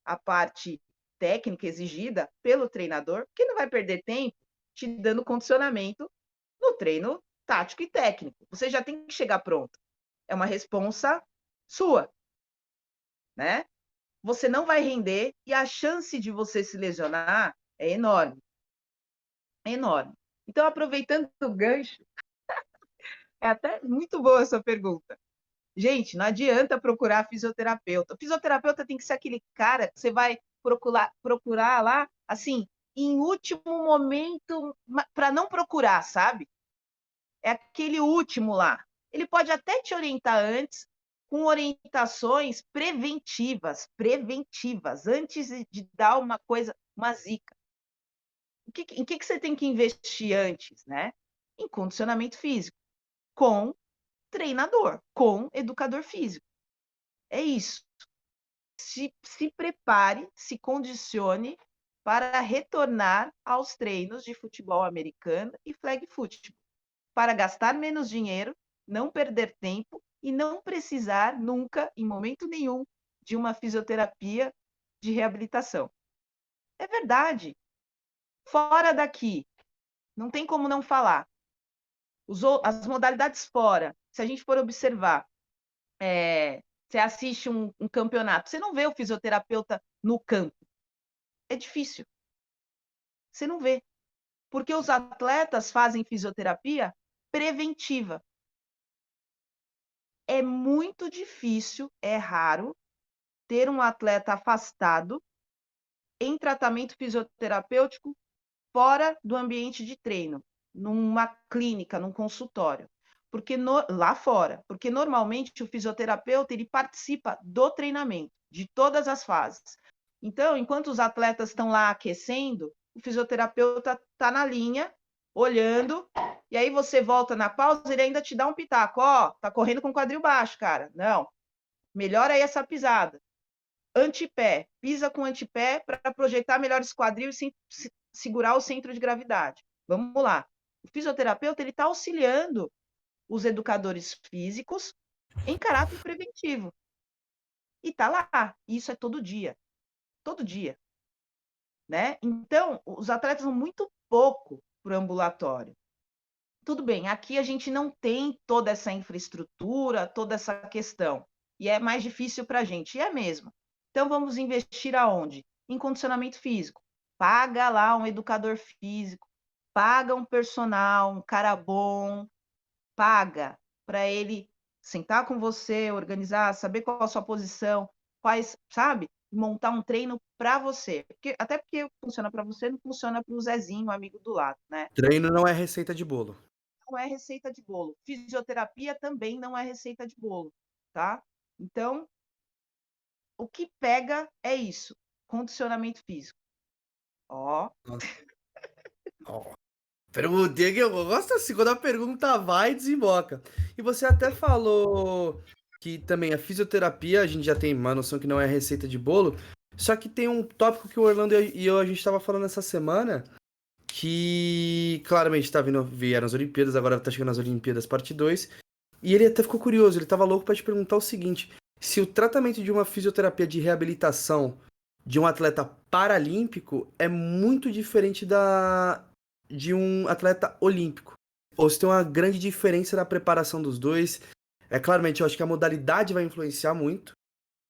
à parte técnica exigida pelo treinador, porque não vai perder tempo te dando condicionamento no treino tático e técnico. Você já tem que chegar pronto. É uma responsa sua, né? Você não vai render e a chance de você se lesionar é enorme. É enorme. Então, aproveitando o gancho, é até muito boa essa pergunta. Gente, não adianta procurar fisioterapeuta. O fisioterapeuta tem que ser aquele cara que você vai procurar lá, assim, em último momento, para não procurar, sabe? É aquele último lá. Ele pode até te orientar antes com orientações preventivas, antes de dar uma coisa, uma zica. Em que você tem que investir antes, né? Em condicionamento físico, com treinador, com educador físico. É isso. Se prepare, se condicione para retornar aos treinos de futebol americano e flag football, para gastar menos dinheiro, não perder tempo e não precisar nunca, em momento nenhum, de uma fisioterapia de reabilitação. É verdade. Fora daqui, não tem como não falar. As modalidades fora, se a gente for observar, você assiste um campeonato, você não vê o fisioterapeuta no campo. É difícil. Você não vê. Porque os atletas fazem fisioterapia preventiva. É muito difícil, é raro, ter um atleta afastado em tratamento fisioterapêutico fora do ambiente de treino, numa clínica, num consultório. Lá fora, porque normalmente o fisioterapeuta ele participa do treinamento, de todas as fases. Então, enquanto os atletas estão lá aquecendo, o fisioterapeuta está na linha, olhando, e aí você volta na pausa, ele ainda te dá um pitaco, ó, tá correndo com o quadril baixo, cara. Não, melhora aí essa pisada. Antepé, pisa com antepé para projetar melhor esse quadril e segurar o centro de gravidade. Vamos lá. O fisioterapeuta ele está auxiliando os educadores físicos em caráter preventivo. E está lá. Isso é todo dia. Todo dia. Né? Então, os atletas vão muito pouco para o ambulatório. Tudo bem, aqui a gente não tem toda essa infraestrutura, toda essa questão. E é mais difícil para a gente. E é mesmo. Então, vamos investir aonde? Em condicionamento físico. Paga lá um educador físico, paga um personal, um cara bom, paga para ele sentar com você, organizar, saber qual a sua posição, quais, sabe? Montar um treino para você. Até porque funciona para você, não funciona para o Zezinho, o amigo do lado, né? Treino não é receita de bolo. Não é receita de bolo. Fisioterapia também não é receita de bolo, tá? Então, o que pega é isso, condicionamento físico. Ó. Ó. Perguntei que eu gosto assim, quando a pergunta vai, desemboca. E você até falou que também a fisioterapia, a gente já tem uma noção que não é receita de bolo, só que tem um tópico que o Orlando e eu, a gente estava falando essa semana, que claramente vieram as Olimpíadas, agora tá chegando as Olimpíadas parte 2, e ele até ficou curioso, ele tava louco para te perguntar o seguinte, se o tratamento de uma fisioterapia de reabilitação de um atleta paralímpico é muito diferente de um atleta olímpico. Ou se tem uma grande diferença na preparação dos dois. Claramente, eu acho que a modalidade vai influenciar muito,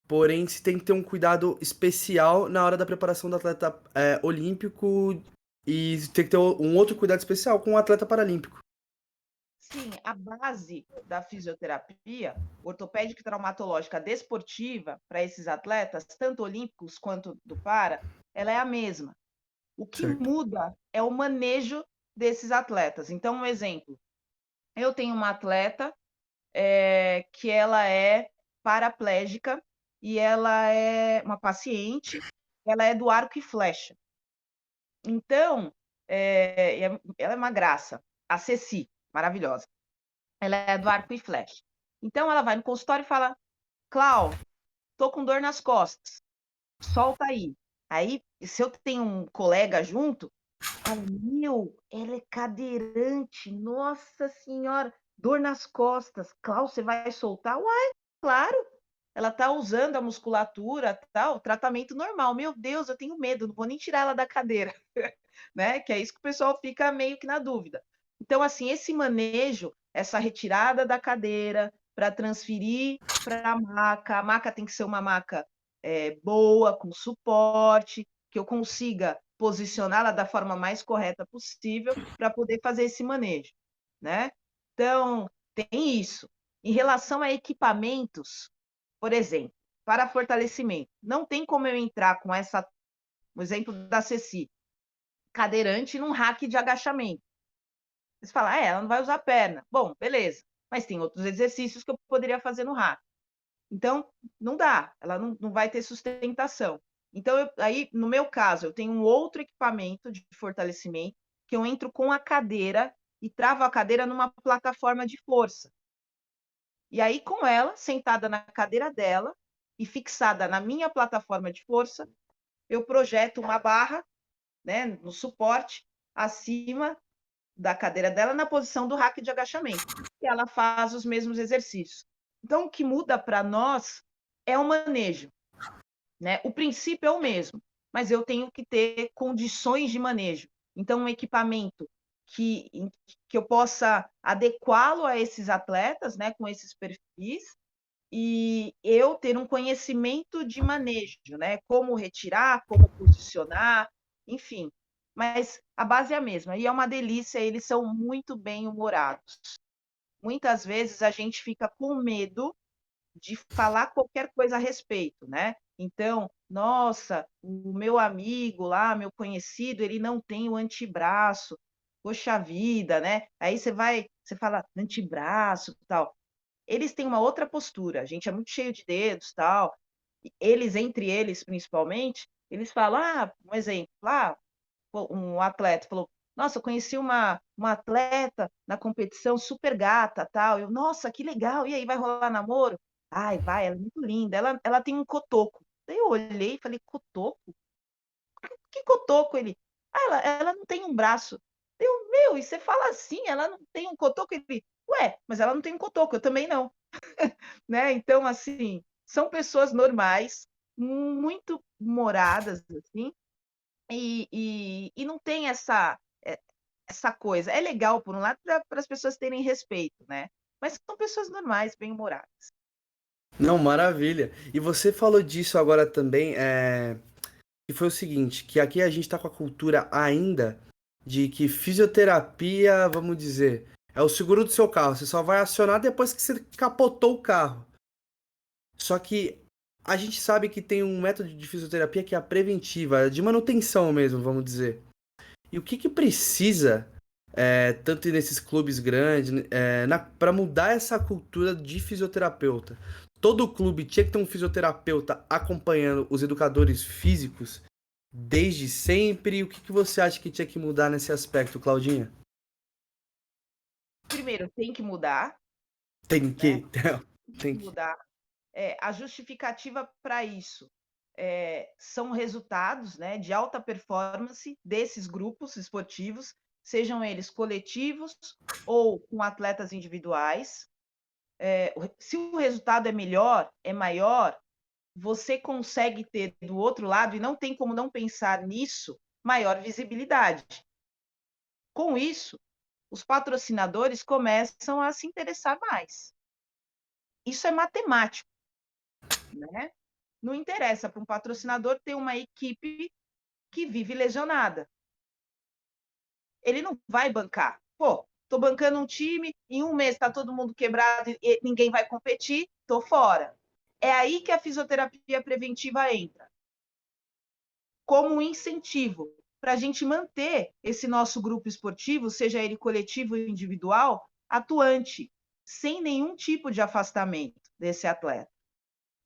porém, se tem que ter um cuidado especial na hora da preparação do atleta olímpico e tem que ter um outro cuidado especial com o atleta paralímpico. Sim, a base da fisioterapia ortopédica e traumatológica desportiva para esses atletas, tanto olímpicos quanto do para, ela é a mesma. O que Certo. muda é o manejo desses atletas. Então, um exemplo, eu tenho uma atleta que ela é paraplégica e ela é uma paciente, ela é do arco e flecha. Então, ela é uma graça, a Ceci, maravilhosa. Ela é do arco e flecha. Então, ela vai no consultório e fala, Clau, tô com dor nas costas, solta aí. Aí, se eu tenho um colega junto, fala, meu, ela é cadeirante, nossa senhora, dor nas costas. Clau, você vai soltar? Uai, claro. Ela está usando a musculatura, tal, tratamento normal. Meu Deus, eu tenho medo, não vou nem tirar ela da cadeira, né? Que é isso que o pessoal fica meio que na dúvida. Então, assim, esse manejo, essa retirada da cadeira para transferir para a maca tem que ser uma maca boa, com suporte, que eu consiga posicioná-la da forma mais correta possível para poder fazer esse manejo, né? Então, tem isso. Em relação a equipamentos, por exemplo, para fortalecimento, não tem como eu entrar com o exemplo da Ceci, cadeirante num rack de agachamento. Você fala, ela não vai usar a perna. Bom, beleza. mas tem outros exercícios que eu poderia fazer no hack. Então, não dá, ela não vai ter sustentação. Então, aí, no meu caso, eu tenho um outro equipamento de fortalecimento, que eu entro com a cadeira e travo a cadeira numa plataforma de força. E aí, com ela, sentada na cadeira dela e fixada na minha plataforma de força, eu projeto uma barra, né, no suporte, acima da cadeira dela, na posição do hack de agachamento. E ela faz os mesmos exercícios. Então, o que muda para nós é o manejo, né? O princípio é o mesmo, mas eu tenho que ter condições de manejo. Então, um equipamento que, que eu possa adequá-lo a esses atletas, né, com esses perfis, e eu ter um conhecimento de manejo, né? Como retirar, como posicionar, enfim. Mas a base é a mesma, e é uma delícia, eles são muito bem-humorados. Muitas vezes a gente fica com medo de falar qualquer coisa a respeito, né? Então, nossa, o meu amigo lá, meu conhecido, ele não tem o antebraço. Poxa vida, né? Aí você fala antebraço, tal. Eles têm uma outra postura. A gente é muito cheio de dedos, tal. Eles entre eles, principalmente, eles falam, um exemplo, um atleta falou, nossa, eu conheci uma atleta na competição super gata, tal. Eu, nossa, que legal. E aí, vai rolar namoro? Ai, vai, ela é muito linda. Ela tem um cotoco. Daí eu olhei e falei, cotoco? Que cotoco? Ele, ela não tem um braço. Eu, meu, e você fala assim, ela não tem um cotoco? Ele, ué, mas ela não tem um cotoco, eu também não. Né? Então, assim, são pessoas normais, muito moradas, assim, e não tem essa coisa. É legal, por um lado, para as pessoas terem respeito, né? Mas são pessoas normais, bem-humoradas. Não, maravilha. E você falou disso agora também, que foi o seguinte, que aqui a gente tá com a cultura ainda de que fisioterapia, vamos dizer, é o seguro do seu carro. Você só vai acionar depois que você capotou o carro. Só que a gente sabe que tem um método de fisioterapia que é a preventiva, de manutenção mesmo, vamos dizer. E o que que precisa, tanto nesses clubes grandes, para mudar essa cultura de fisioterapeuta? Todo clube tinha que ter um fisioterapeuta acompanhando os educadores físicos desde sempre. O que que você acha que tinha que mudar nesse aspecto, Claudinha? Primeiro, tem que mudar, Tem né? que, Tem tem que que. mudar. A justificativa para isso são resultados, né, de alta performance desses grupos esportivos, sejam eles coletivos ou com atletas individuais. Se o resultado é melhor, é maior, você consegue ter do outro lado, e não tem como não pensar nisso, maior visibilidade. Com isso, os patrocinadores começam a se interessar mais. Isso é matemático, né? Não interessa para um patrocinador ter uma equipe que vive lesionada. Ele não vai bancar. Pô, estou bancando um time, em um mês está todo mundo quebrado e ninguém vai competir, estou fora. É aí que a fisioterapia preventiva entra, como um incentivo para a gente manter esse nosso grupo esportivo, seja ele coletivo ou individual, atuante, sem nenhum tipo de afastamento desse atleta.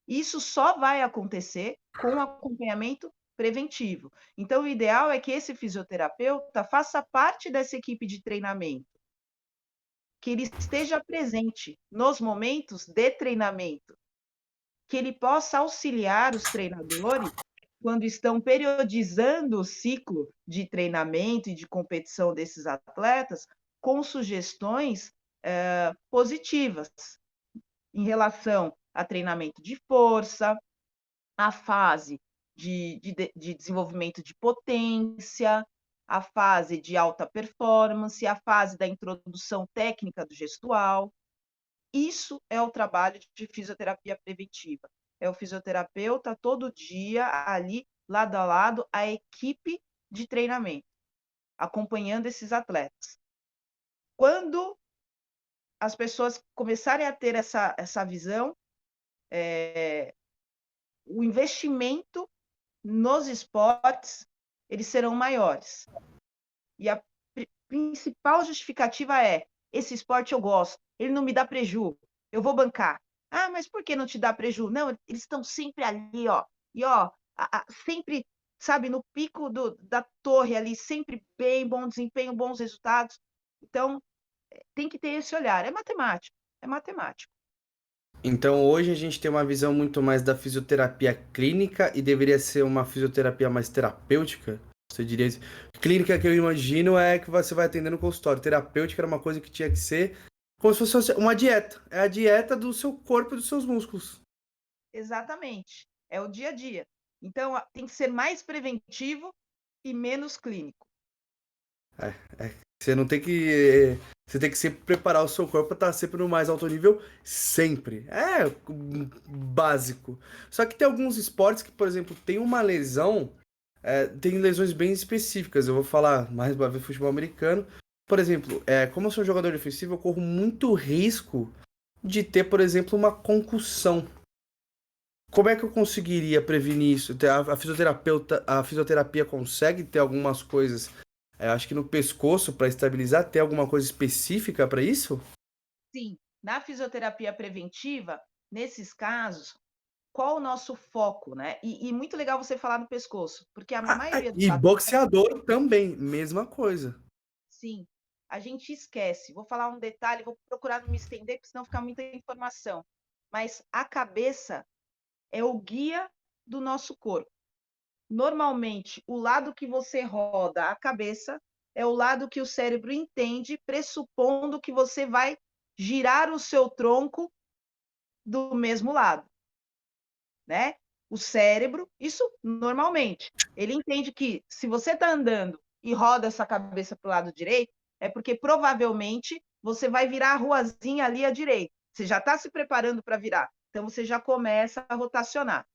Isso só vai acontecer com acompanhamento preventivo. Então, o ideal é que esse fisioterapeuta faça parte dessa equipe de treinamento, que ele esteja presente nos momentos de treinamento, que ele possa auxiliar os treinadores quando estão periodizando o ciclo de treinamento e de competição desses atletas, com sugestões positivas em relação a treinamento de força, a fase de desenvolvimento de potência, a fase de alta performance, a fase da introdução técnica do gestual. Isso é o trabalho de fisioterapia preventiva. É o fisioterapeuta todo dia ali, lado a lado, a equipe de treinamento, acompanhando esses atletas. Quando as pessoas começarem a ter essa visão, o investimento nos esportes, eles serão maiores. E a principal justificativa é: esse esporte eu gosto, ele não me dá preju, eu vou bancar. Ah, mas por que não te dá preju? Não, eles estão sempre ali, ó, e ó, sempre, sabe, no pico da torre ali, sempre bem, bom desempenho, bons resultados. Então, tem que ter esse olhar. É matemático, é matemático. Então hoje a gente tem uma visão muito mais da fisioterapia clínica e deveria ser uma fisioterapia mais terapêutica? Você diria isso? Clínica que eu imagino é que você vai atender no consultório. Terapêutica era uma coisa que tinha que ser como se fosse uma dieta. É a dieta do seu corpo e dos seus músculos. Exatamente. É o dia a dia. Então, tem que ser mais preventivo e menos clínico. Você não tem que. Você tem que sempre preparar o seu corpo para estar sempre no mais alto nível, sempre. É básico. Só que tem alguns esportes que, por exemplo, tem uma lesão, tem lesões bem específicas. Eu vou falar mais uma vez futebol americano. Por exemplo, como eu sou um jogador defensivo, eu corro muito risco de ter, por exemplo, uma concussão. Como é que eu conseguiria prevenir isso? A fisioterapia consegue ter algumas coisas, acho que no pescoço para estabilizar, ter alguma coisa específica para isso? Sim, na fisioterapia preventiva, nesses casos, qual o nosso foco, né? E muito legal você falar no pescoço, porque a maioria dos E atletas, boxeador também, mesma coisa. sim, a gente esquece. Vou falar um detalhe, vou procurar não me estender, porque senão fica muita informação. Mas a cabeça é o guia do nosso corpo. Normalmente, o lado que você roda a cabeça é o lado que o cérebro entende, pressupondo que você vai girar o seu tronco do mesmo lado, né? O cérebro, isso normalmente, ele entende que se você está andando e roda essa cabeça para o lado direito, é porque provavelmente você vai virar a ruazinha ali à direita. Você já está se preparando para virar, então você já começa a rotacionar.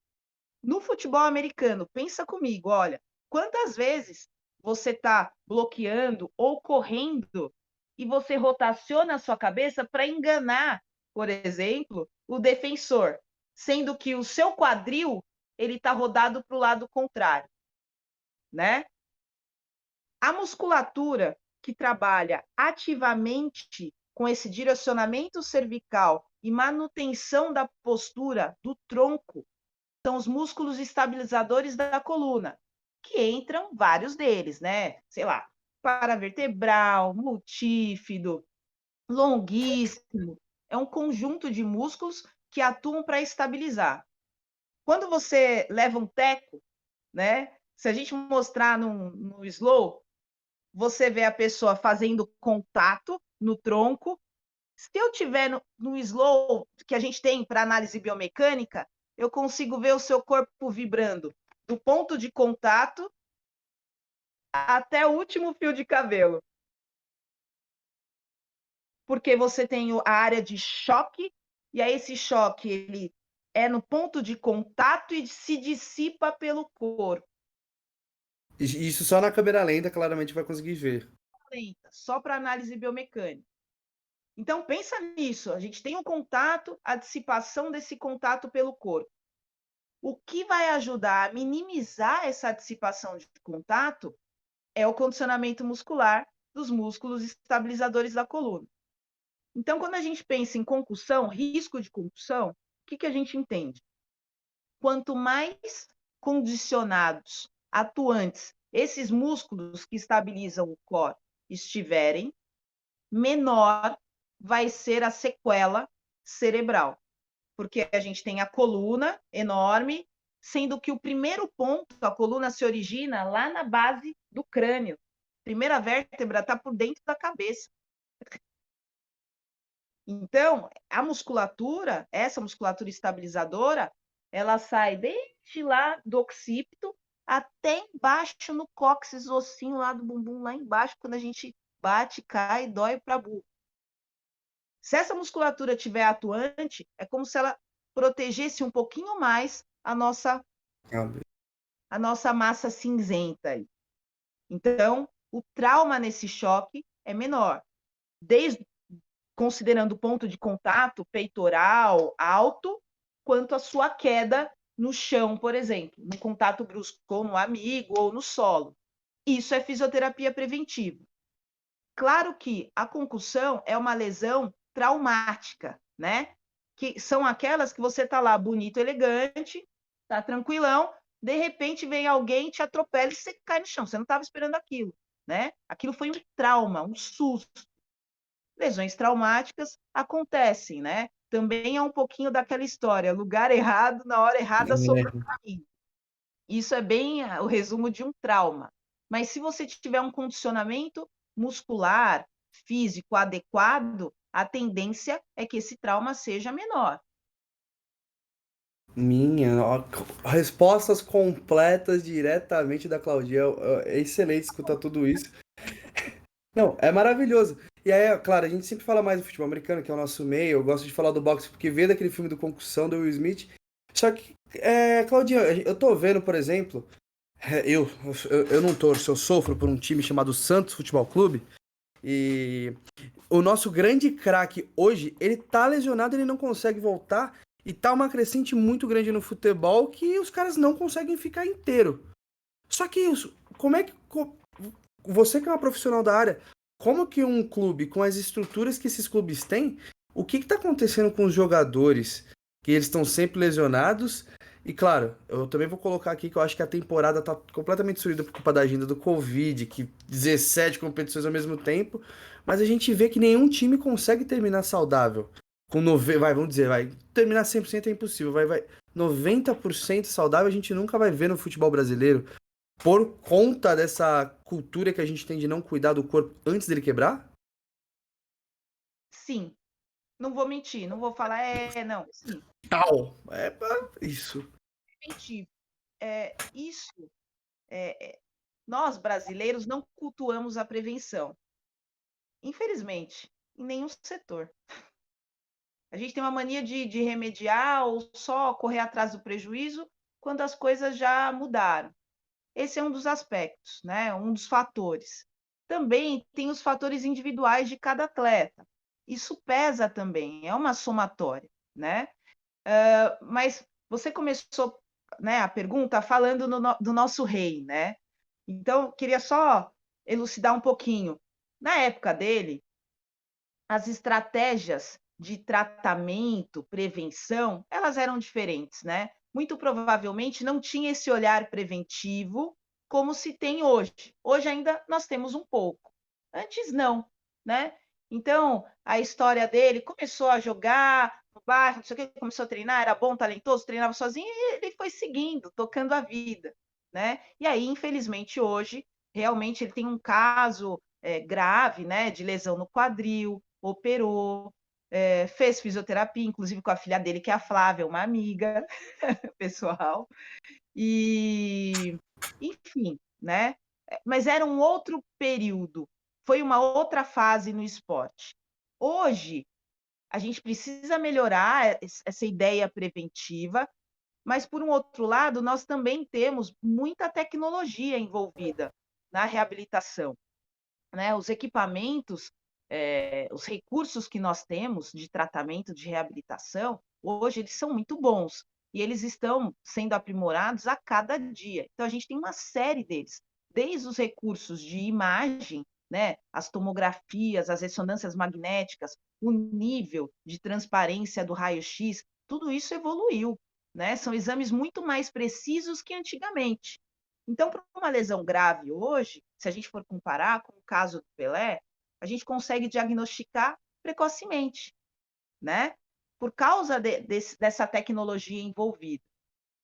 No futebol americano, pensa comigo, olha, quantas vezes você está bloqueando ou correndo e você rotaciona a sua cabeça para enganar, por exemplo, o defensor, sendo que o seu quadril ele está rodado para o lado contrário, né? A musculatura que trabalha ativamente com esse direcionamento cervical e manutenção da postura do tronco são os músculos estabilizadores da coluna, que entram vários deles, né? Sei lá, paravertebral, multífido, longuíssimo. É um conjunto de músculos que atuam para estabilizar. Quando você leva um teco, né? Se a gente mostrar no slow, você vê a pessoa fazendo contato no tronco. Se eu tiver no slow que a gente tem para análise biomecânica, eu consigo ver o seu corpo vibrando do ponto de contato até o último fio de cabelo. Porque você tem a área de choque, e aí esse choque ele é no ponto de contato e se dissipa pelo corpo. Isso só na câmera lenta claramente vai conseguir ver. Só para análise biomecânica. Então pensa nisso, a gente tem um contato, a dissipação desse contato pelo corpo. O que vai ajudar a minimizar essa dissipação de contato é o condicionamento muscular dos músculos estabilizadores da coluna. Então, quando a gente pensa em concussão, risco de concussão, o que a gente entende? Quanto mais condicionados, atuantes, esses músculos que estabilizam o core estiverem, menor vai ser a sequela cerebral. Porque a gente tem a coluna enorme, sendo que o primeiro ponto, a coluna se origina lá na base do crânio. A primeira vértebra está por dentro da cabeça. Então, a musculatura, essa musculatura estabilizadora, ela sai desde lá do occipito até embaixo no cóccix, ossinho lá do bumbum, lá embaixo, quando a gente bate, cai, dói para burro. Se essa musculatura estiver atuante, é como se ela protegesse um pouquinho mais a nossa massa cinzenta. Então, o trauma nesse choque é menor, desde considerando o ponto de contato peitoral alto, quanto a sua queda no chão, por exemplo, no contato brusco ou no amigo ou no solo. Isso é fisioterapia preventiva. Claro que a concussão é uma lesão traumática, né? Que são aquelas que você tá lá bonito, elegante, tá tranquilão, de repente vem alguém, te atropela e você cai no chão. Você não estava esperando aquilo, né? Aquilo foi um trauma, um susto. Lesões traumáticas acontecem, né? Também é um pouquinho daquela história, lugar errado, na hora errada, sobrou É, para mim. Isso é bem o resumo de um trauma. Mas se você tiver um condicionamento muscular, físico adequado, a tendência é que esse trauma seja menor. minha, ó, respostas completas diretamente da Claudinha. É excelente escutar tudo isso. Não, é maravilhoso. E aí, claro, a gente sempre fala mais do futebol americano, que é o nosso meio. Eu gosto de falar do boxe porque veio daquele filme do Concussão do Will Smith. Só que, Claudinha, eu tô vendo, por exemplo, eu não torço, eu sofro por um time chamado Santos Futebol Clube. E o nosso grande craque hoje, ele tá lesionado, ele não consegue voltar. E tá uma crescente muito grande no futebol que os caras não conseguem ficar inteiro. Só que isso, como é que. Você que é uma profissional da área, como que um clube, com as estruturas que esses clubes têm, o que está acontecendo com os jogadores? Que eles estão sempre lesionados. E claro, eu também vou colocar aqui que eu acho que a temporada está completamente destruída por culpa da agenda do Covid, que 17 competições ao mesmo tempo, mas a gente vê que nenhum time consegue terminar saudável. Vamos dizer, vai, terminar 100% é impossível, vai 90% saudável a gente nunca vai ver no futebol brasileiro por conta dessa cultura que a gente tem de não cuidar do corpo antes dele quebrar? Sim, não vou mentir, não vou falar, não, sim, Tal. Isso. preventivo. Isso, nós brasileiros não cultuamos a prevenção, infelizmente, em nenhum setor. A gente tem uma mania de remediar ou só correr atrás do prejuízo quando as coisas já mudaram. Esse é um dos aspectos, né? Um dos fatores. Também tem os fatores individuais de cada atleta. Isso pesa também, é uma somatória, né? Mas você começou, né, a pergunta falando do nosso rei, né? Então, queria só elucidar um pouquinho. Na época dele, as estratégias de tratamento, prevenção, elas eram diferentes, né? Muito provavelmente não tinha esse olhar preventivo como se tem hoje. Hoje ainda nós temos um pouco. Antes não, né? Então, a história dele começou a jogar no bairro, não sei o que, começou a treinar, era bom, talentoso, treinava sozinho e ele foi seguindo, tocando a vida, né? E aí, infelizmente, hoje, realmente ele tem um caso grave, né, de lesão no quadril, operou, fez fisioterapia, inclusive com a filha dele, que é a Flávia, uma amiga pessoal, e enfim, né? Mas era um outro período, foi uma outra fase no esporte. Hoje, a gente precisa melhorar essa ideia preventiva, mas, por um outro lado, nós também temos muita tecnologia envolvida na reabilitação, né? Os equipamentos, os recursos que nós temos de tratamento, de reabilitação, hoje eles são muito bons e eles estão sendo aprimorados a cada dia. Então, a gente tem uma série deles, desde os recursos de imagem, né, as tomografias, as ressonâncias magnéticas, o nível de transparência do raio-x, tudo isso evoluiu, né? São exames muito mais precisos que antigamente. Então, para uma lesão grave hoje, se a gente for comparar com o caso do Pelé, a gente consegue diagnosticar precocemente, né? Por causa dessa tecnologia envolvida.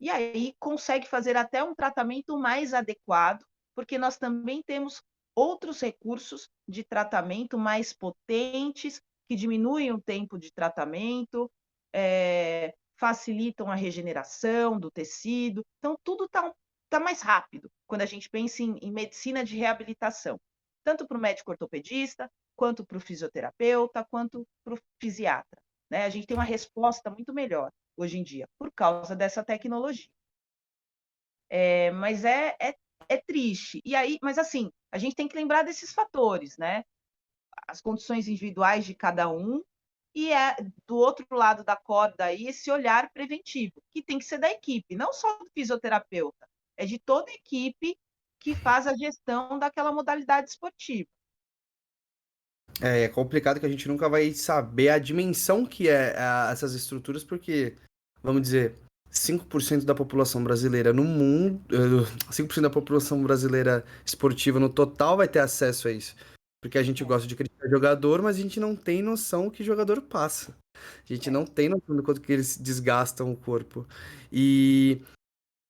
E aí consegue fazer até um tratamento mais adequado, porque nós também temos outros recursos de tratamento mais potentes, que diminuem o tempo de tratamento, facilitam a regeneração do tecido. Então, tudo tá mais rápido quando a gente pensa em medicina de reabilitação, tanto para o médico ortopedista, quanto para o fisioterapeuta, quanto para o fisiatra. Né? A gente tem uma resposta muito melhor hoje em dia, por causa dessa tecnologia. Mas é triste. E aí, mas assim, a gente tem que lembrar desses fatores, né? As condições individuais de cada um, e do outro lado da corda aí esse olhar preventivo, que tem que ser da equipe, não só do fisioterapeuta, é de toda a equipe que faz a gestão daquela modalidade esportiva. É complicado que a gente nunca vai saber a dimensão que essas estruturas, porque, vamos dizer, 5% da população brasileira no mundo, 5% da população brasileira esportiva no total vai ter acesso a isso. Porque a gente gosta de criticar jogador, mas a gente não tem noção o que jogador passa. A gente É. não tem noção do quanto que eles desgastam o corpo. E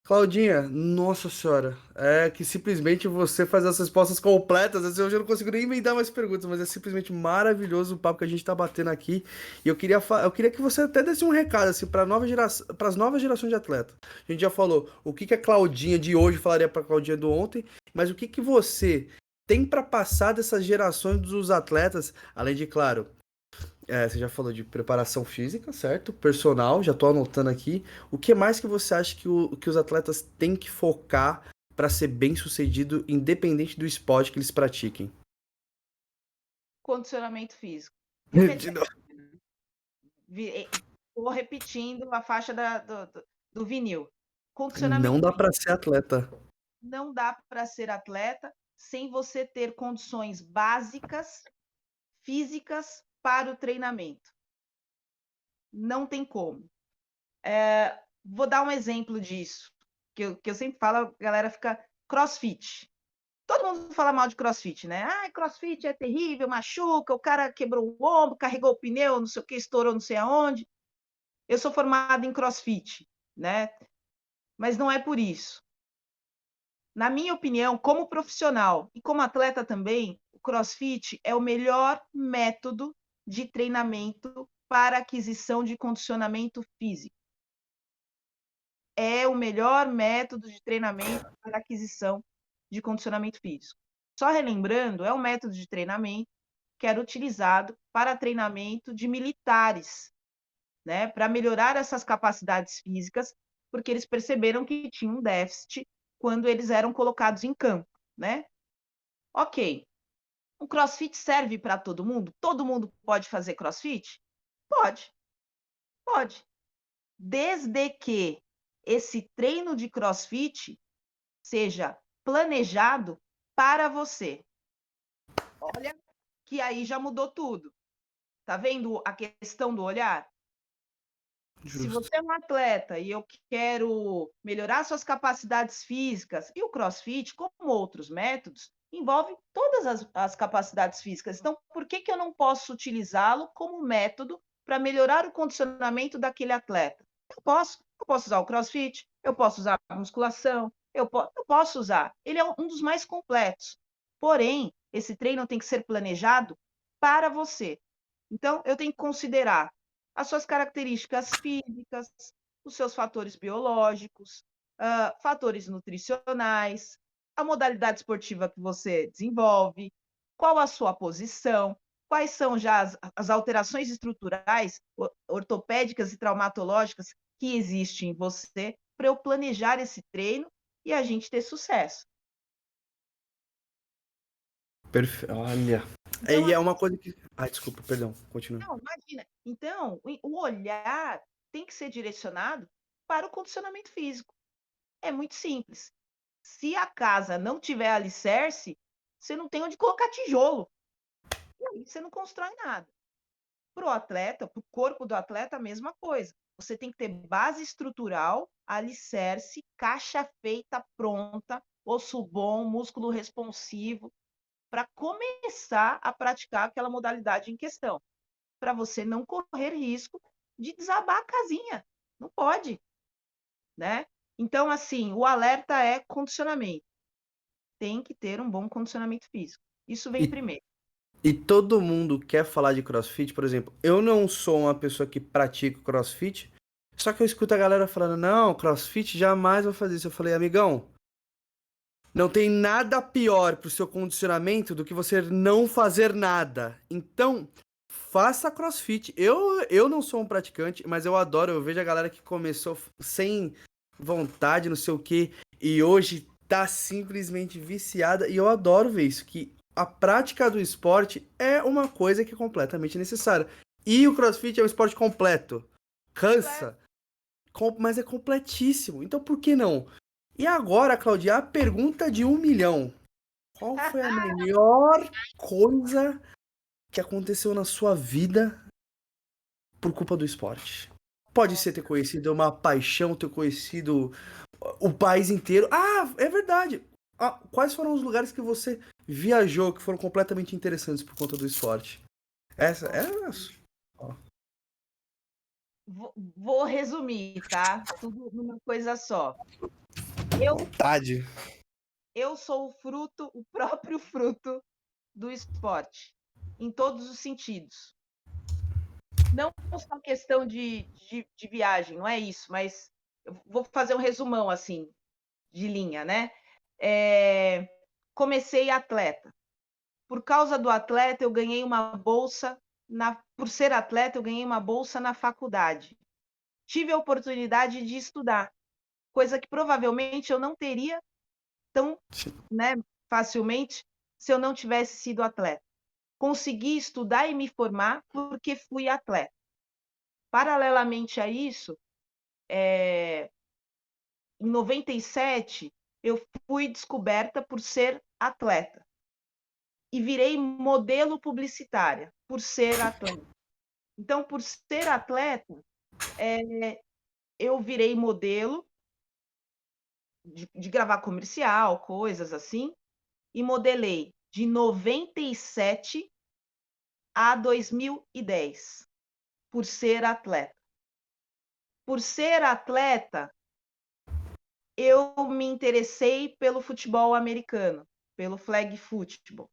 Claudinha, nossa senhora, é que simplesmente você faz as respostas completas, assim, eu já não consigo nem emendar mais perguntas, mas é simplesmente maravilhoso o papo que a gente tá batendo aqui. E eu queria que você até desse um recado assim para nova geração, para as novas gerações de atletas. A gente já falou o que que a Claudinha de hoje falaria para a Claudinha do ontem, mas o que que você tem para passar dessas gerações dos atletas, além de, claro, você já falou de preparação física, certo? Personal, já tô anotando aqui. O que mais que você acha que os atletas têm que focar para ser bem-sucedido, independente do esporte que eles pratiquem? Condicionamento físico. De novo. Estou repetindo a faixa do vinil. Não Condicionamento dá para físico. ser atleta. Não dá para ser atleta sem você ter condições básicas físicas para o treinamento. Não tem como. Vou dar um exemplo disso, que eu sempre falo, a galera fica crossfit. Todo mundo fala mal de crossfit, né? Ah, crossfit é terrível, machuca, o cara quebrou o ombro, carregou o pneu, não sei o que, estourou não sei aonde. Eu sou formada em crossfit, né? Mas não é por isso. Na minha opinião, como profissional e como atleta também, o crossfit é o melhor método de treinamento para aquisição de condicionamento físico. É o melhor método de treinamento para aquisição de condicionamento físico. Só relembrando, é um método de treinamento que era utilizado para treinamento de militares, né, para melhorar essas capacidades físicas, porque eles perceberam que tinha um déficit quando eles eram colocados em campo, né? Ok. O CrossFit serve para todo mundo? Todo mundo pode fazer CrossFit? Pode, pode. Desde que esse treino de CrossFit seja planejado para você. Olha que aí já mudou tudo. Tá vendo a questão do olhar? Se Justo. você é um atleta e eu quero melhorar suas capacidades físicas, e o CrossFit, como outros métodos, envolve todas as capacidades físicas. Então, por que eu não posso utilizá-lo como método para melhorar o condicionamento daquele atleta? Eu posso. Eu posso usar o CrossFit, eu posso usar a musculação, eu posso usar. Ele é um dos mais completos. Porém, esse treino tem que ser planejado para você. Então, eu tenho que considerar as suas características físicas, os seus fatores biológicos, fatores nutricionais, a modalidade esportiva que você desenvolve, qual a sua posição, quais são já as alterações estruturais, ortopédicas e traumatológicas que existem em você, para eu planejar esse treino e a gente ter sucesso. Olha. Então, E é uma coisa que. Ai, desculpa, perdão, continua. não, imagina. Então, o olhar tem que ser direcionado para o condicionamento físico. É muito simples. Se a casa não tiver alicerce, você não tem onde colocar tijolo. E aí você não constrói nada. Para o atleta, para o corpo do atleta, a mesma coisa. Você tem que ter base estrutural, alicerce, caixa feita, pronta, osso bom, músculo responsivo, para começar a praticar aquela modalidade em questão. Para você não correr risco de desabar a casinha. Não pode, né? Então, assim, o alerta é condicionamento. Tem que ter um bom condicionamento físico. Isso vem E, primeiro. e todo mundo quer falar de CrossFit, por exemplo. Eu não sou uma pessoa que pratica CrossFit, só que eu escuto a galera falando: não, CrossFit jamais vou fazer isso. Eu falei, amigão. Não tem nada pior pro seu condicionamento do que você não fazer nada. Então, faça CrossFit. Eu não sou um praticante, mas eu adoro. Eu vejo a galera que começou sem vontade, não sei o quê, e hoje tá simplesmente viciada. E eu adoro ver isso, que a prática do esporte é uma coisa que é completamente necessária. E o CrossFit é um esporte completo. Cansa, mas é completíssimo. Então, por que não? E agora, Claudia, a pergunta de 1 milhão. Qual foi a melhor coisa que aconteceu na sua vida por culpa do esporte? Pode ser ter conhecido uma paixão, ter conhecido o país inteiro. Ah, é verdade. Ah, quais foram os lugares que você viajou que foram completamente interessantes por conta do esporte? Essa é. Ó, Vou resumir, tá? Tudo numa coisa só. Eu, vontade. eu sou o próprio fruto do esporte, em todos os sentidos. Não só questão de viagem, não é isso, mas eu vou fazer um resumão assim, de linha, né? É, comecei atleta. Por causa do atleta, eu ganhei uma bolsa. Por ser atleta, eu ganhei uma bolsa na faculdade. Tive a oportunidade de estudar, coisa que provavelmente eu não teria tão, né, facilmente se eu não tivesse sido atleta. Consegui estudar e me formar porque fui atleta. Paralelamente a isso, em 97, eu fui descoberta por ser atleta e virei modelo publicitária por ser atleta. Então, por ser atleta, eu virei modelo de gravar comercial, coisas assim, e modelei de 97 a 2010, por ser atleta. Por ser atleta, eu me interessei pelo futebol americano, pelo flag football.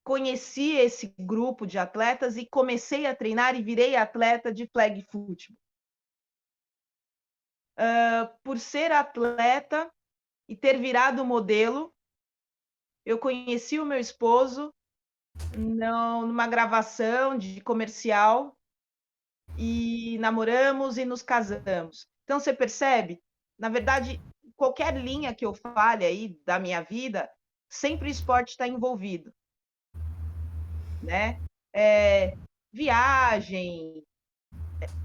Conheci esse grupo de atletas e comecei a treinar e virei atleta de flag football. Por ser atleta e ter virado modelo, eu conheci o meu esposo numa gravação de comercial e namoramos e nos casamos. Então você percebe, na verdade, qualquer linha que eu fale aí da minha vida, sempre o esporte está envolvido, né? Viagem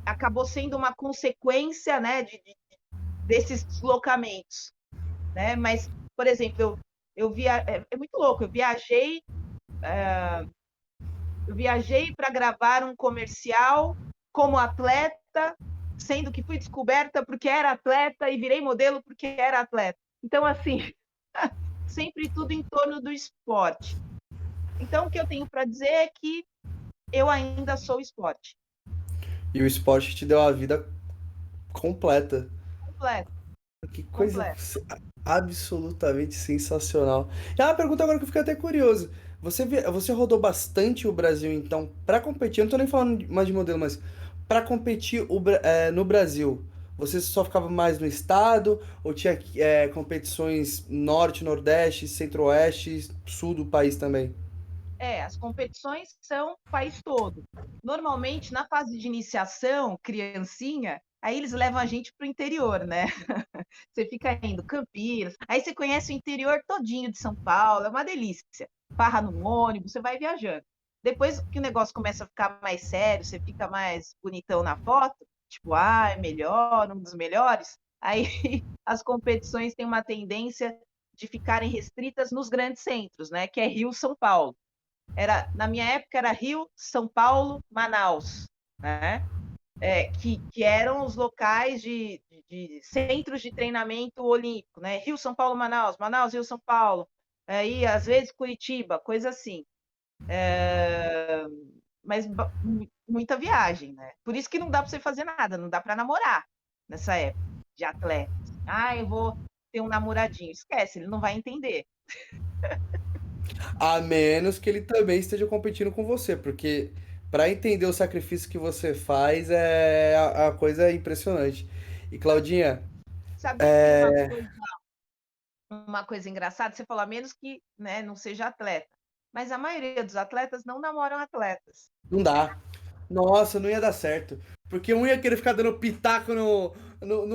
acabou sendo uma consequência, né, desses deslocamentos, né? Mas, por exemplo, é muito louco. Eu viajei para gravar um comercial como atleta, sendo que fui descoberta porque era atleta e virei modelo porque era atleta. Então, assim, sempre tudo em torno do esporte. Então, o que eu tenho para dizer é que eu ainda sou esporte. E o esporte te deu a vida completa. Completo, Que coisa completo. absolutamente sensacional. E uma pergunta agora que eu fiquei até curioso. Você rodou bastante o Brasil, então, para competir, eu não tô nem falando mais de modelo, mas para competir no Brasil, você só ficava mais no estado ou tinha competições norte, nordeste, centro-oeste, sul do país também? As competições são o país todo. Normalmente, na fase de iniciação, criancinha, aí eles levam a gente para o interior, né? Você fica indo Campinas, aí você conhece o interior todinho de São Paulo, é uma delícia. Farra no ônibus, você vai viajando. Depois que o negócio começa a ficar mais sério, você fica mais bonitão na foto, tipo, é melhor, um dos melhores, aí as competições têm uma tendência de ficarem restritas nos grandes centros, né? Que é Rio, São Paulo. Na minha época era Rio, São Paulo, Manaus, né? Que eram os locais de centros de treinamento olímpico, né? Rio, São Paulo, Manaus, Manaus, Rio, São Paulo, aí às vezes Curitiba, coisa assim. Mas muita viagem, né? Por isso que não dá para você fazer nada, não dá para namorar nessa época de atleta. Eu vou ter um namoradinho. Esquece, ele não vai entender. A menos que ele também esteja competindo com você, porque para entender o sacrifício que você faz a coisa é impressionante. E Claudinha, Sabe uma coisa engraçada? Você falou, a menos que, né, não seja atleta. Mas a maioria dos atletas não namoram atletas. não dá. Nossa, não ia dar certo. Porque um ia querer ficar dando pitaco no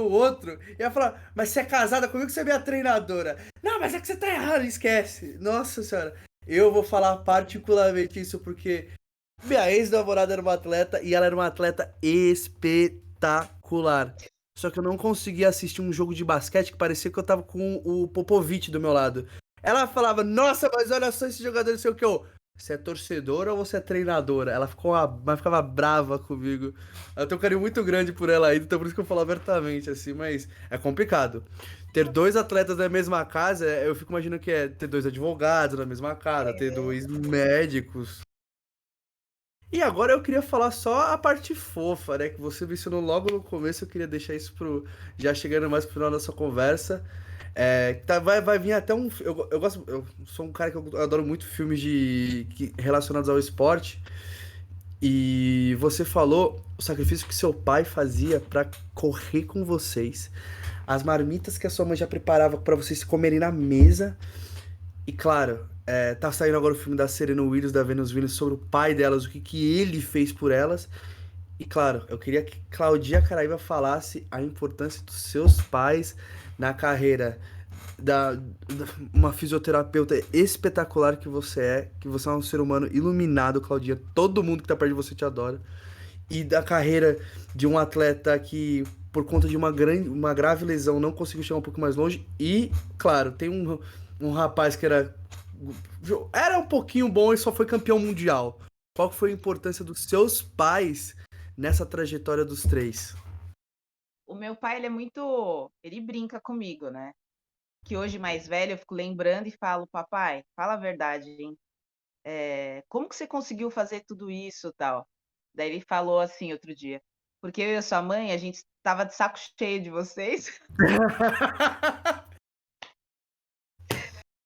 outro. Ia falar, mas você é casada comigo, você é minha treinadora. Não, mas é que você tá errado, esquece. Nossa senhora. Eu vou falar particularmente isso porque minha ex-namorada era uma atleta e ela era uma atleta espetacular. Só que eu não conseguia assistir um jogo de basquete que parecia que eu tava com o Popovich do meu lado. Ela falava, nossa, mas olha só esse jogador, não sei o que, eu. Você é torcedora ou você é treinadora? Ela mas ficava brava comigo. Eu tenho um carinho muito grande por ela ainda, então por isso que eu falo abertamente, assim, mas é complicado. Ter dois atletas na mesma casa, eu fico imaginando que é ter dois advogados na mesma casa, ter dois médicos. E agora eu queria falar só a parte fofa, né? Que você mencionou logo no começo, eu queria deixar isso pro. Já chegando mais pro final da sua conversa. Vai vir até um. Eu gosto. Eu sou um cara que eu adoro muito filmes relacionados ao esporte. E você falou o sacrifício que seu pai fazia pra correr com vocês. As marmitas que a sua mãe já preparava pra vocês comerem na mesa. E claro, tá saindo agora o filme da Serena Williams, da Venus Williams, sobre o pai delas, o que, que ele fez por elas. E claro, eu queria que Claudia Caraíba falasse a importância dos seus pais na carreira uma fisioterapeuta espetacular que você é um ser humano iluminado, Claudinha. Todo mundo que tá perto de você te adora. E da carreira de um atleta que, por conta de uma grave lesão, não conseguiu chegar um pouco mais longe. E, claro, tem um rapaz que era um pouquinho bom e só foi campeão mundial. Qual que foi a importância dos seus pais nessa trajetória dos três? O meu pai, ele é muito. Ele brinca comigo, né? Que hoje, mais velho, eu fico lembrando e falo, papai, fala a verdade, hein? Como que você conseguiu fazer tudo isso, tal? Daí ele falou assim outro dia, porque eu e a sua mãe, a gente estava de saco cheio de vocês.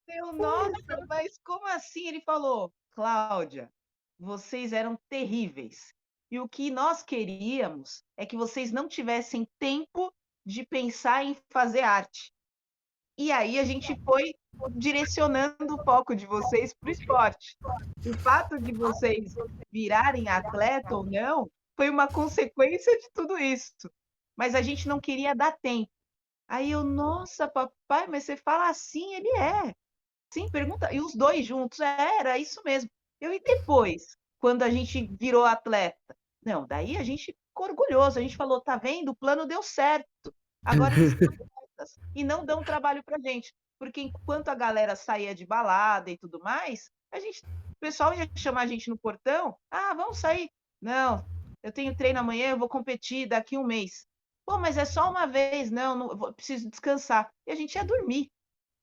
Eu, nossa, mas como assim? Ele falou, Cláudia, vocês eram terríveis. E o que nós queríamos é que vocês não tivessem tempo de pensar em fazer arte. E aí a gente foi direcionando o foco de vocês para o esporte. O fato de vocês virarem atleta ou não foi uma consequência de tudo isso. Mas a gente não queria dar tempo. Aí eu, nossa, papai, mas você fala assim, ele é. Sim, pergunta. E os dois juntos, era isso mesmo. E depois, quando a gente virou atleta? Não, daí a gente ficou orgulhoso, a gente falou, tá vendo? O plano deu certo. Agora eles são atletas e não dão trabalho pra gente. Porque enquanto a galera saía de balada e tudo mais, o pessoal ia chamar a gente no portão, ah, vamos sair. Não, eu tenho treino amanhã, eu vou competir daqui um mês. Pô, mas é só uma vez, não, preciso descansar. E a gente ia dormir.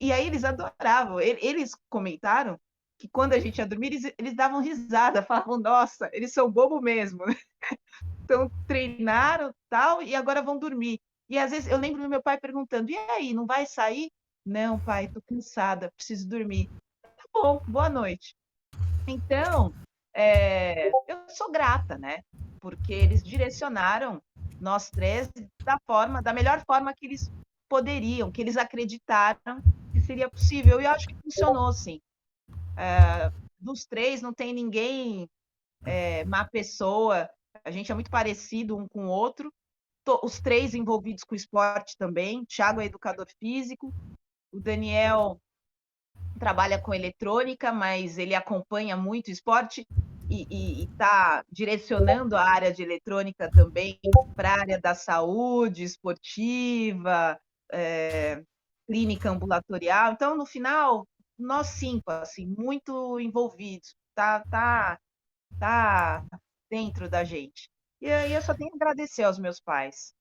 E aí eles adoravam. Eles comentaram que quando a gente ia dormir, eles davam risada, falavam, nossa, eles são bobo mesmo. Então treinaram tal, e agora vão dormir. E às vezes eu lembro do meu pai perguntando: e aí, não vai sair? Não, pai, tô cansada, preciso dormir. Tá bom, boa noite. Então, eu sou grata, né? Porque eles direcionaram nós três da melhor forma que eles poderiam, que eles acreditaram que seria possível. E eu acho que funcionou, sim. Dos três, não tem ninguém má pessoa. A gente é muito parecido um com o outro. Os três envolvidos com o esporte também. O Thiago é educador físico, o Daniel trabalha com eletrônica, mas ele acompanha muito o esporte e está direcionando a área de eletrônica também para a área da saúde esportiva, clínica ambulatorial. Então, no final, nós cinco, assim, muito envolvidos, tá dentro da gente. E aí eu só tenho que agradecer aos meus pais.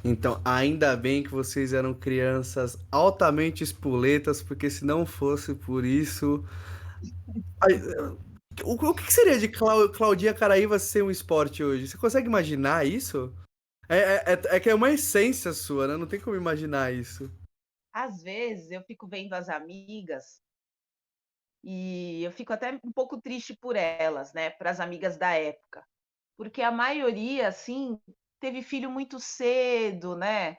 Então, ainda bem que vocês eram crianças altamente espoletas, porque se não fosse por isso. Ai, o que seria de Claudinha Caraíva ser um esporte hoje? Você consegue imaginar isso? É que é uma essência sua, né? Não tem como imaginar isso. Às vezes eu fico vendo as amigas e eu fico até um pouco triste por elas, né, para as amigas da época, porque a maioria, assim, teve filho muito cedo, né?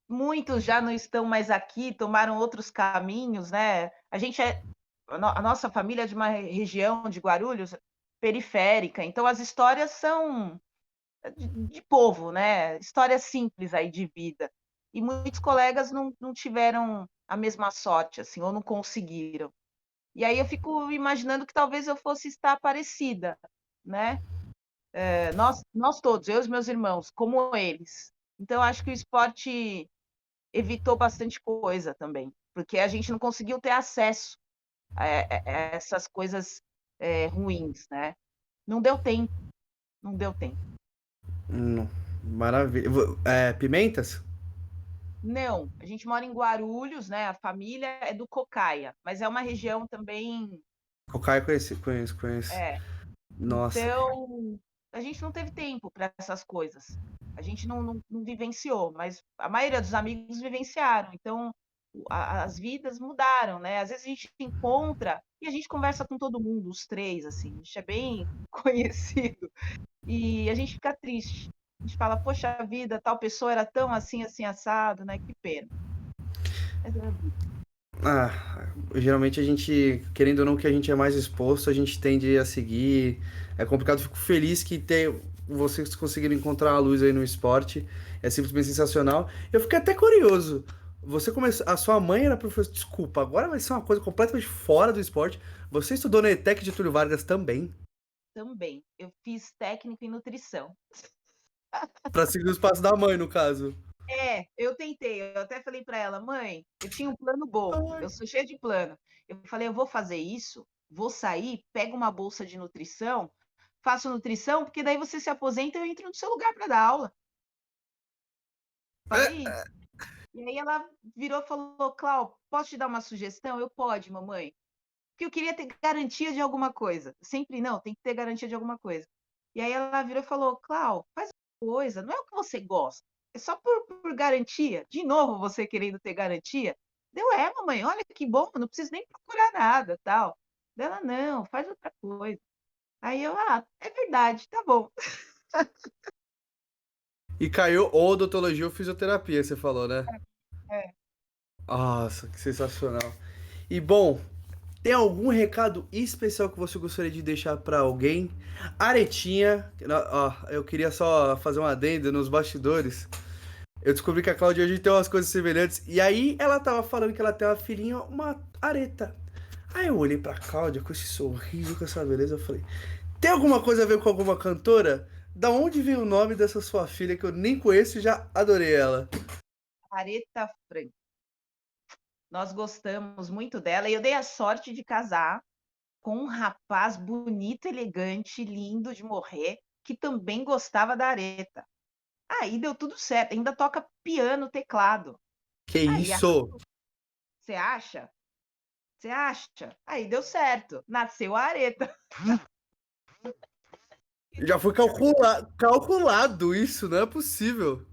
Muitos já não estão mais aqui, tomaram outros caminhos, né? A nossa família é de uma região de Guarulhos periférica, então as histórias são de povo, né? Histórias simples aí de vida. E muitos colegas não tiveram a mesma sorte, assim, ou não conseguiram. E aí eu fico imaginando que talvez eu fosse estar parecida, né? Nós todos, eu e os meus irmãos, como eles. Então, eu acho que o esporte evitou bastante coisa também, porque a gente não conseguiu ter acesso a essas coisas, ruins, né. Não deu tempo, não deu tempo. Maravilha. Pimentas? Não, a gente mora em Guarulhos, né, a família é do Cocaia, mas é uma região também Cocai conheço. é, Nossa. então, a gente não teve tempo para essas coisas. A gente não vivenciou, mas a maioria dos amigos vivenciaram, então as vidas mudaram, né. Às vezes a gente se encontra e a gente conversa com todo mundo, os 3 assim, a gente é bem conhecido, e a gente fica triste. A gente fala: "Poxa vida, tal pessoa era tão assim, assim, assado, né, que pena". Mas é a vida. Geralmente a gente, querendo ou não, que a gente é mais exposto, a gente tende a seguir. É complicado, fico feliz que vocês conseguiram encontrar a luz aí no esporte. É simplesmente sensacional. Eu fiquei até curioso. Você começou. A sua mãe era professora. Desculpa, agora vai ser uma coisa completamente fora do esporte. Você estudou na ETEC de Túlio Vargas também, Também, eu fiz técnico em nutrição. para seguir os passos da mãe, no caso. É, eu tentei, eu até falei para ela: "Mãe, eu tinha um plano bom, eu sou cheia de plano". Eu falei: "Eu vou fazer isso, vou sair, pego uma bolsa de nutrição, faço nutrição, porque daí você se aposenta e eu entro no seu lugar para dar aula". Falei isso. E aí ela virou e falou: "Clau, posso te dar uma sugestão?" Eu: "Pode, mamãe". Porque eu queria ter garantia de alguma coisa. Sempre não, tem que ter garantia de alguma coisa. E aí ela virou e falou: "Clau, faz uma coisa, não é o que você gosta, é só por garantia. De novo você querendo ter garantia?" Deu: "É, mamãe, olha que bom, não preciso nem procurar nada, tal". Dela: "Não, faz outra coisa". Aí eu: "Ah, é verdade, tá bom". E caiu ou odontologia ou fisioterapia, você falou, né? É. Nossa, que sensacional. E bom, tem algum recado especial que você gostaria de deixar para alguém? Aretinha, ó, eu queria só fazer um adendo nos bastidores. Eu descobri que a Cláudia hoje tem umas coisas semelhantes. E aí ela tava falando que ela tem uma filhinha, uma areta. Aí eu olhei pra Cláudia com esse sorriso, com essa beleza, eu falei: tem alguma coisa a ver com alguma cantora? Da onde vem o nome dessa sua filha que eu nem conheço e já adorei ela? Aretha Franklin. Nós gostamos muito dela e eu dei a sorte de casar com um rapaz bonito, elegante, lindo de morrer, que também gostava da Aretha. Aí deu tudo certo, ainda toca piano, teclado. Que Aí a isso? você acha? Você acha? Aí deu certo, nasceu a Aretha. Já foi calculado isso, não é possível.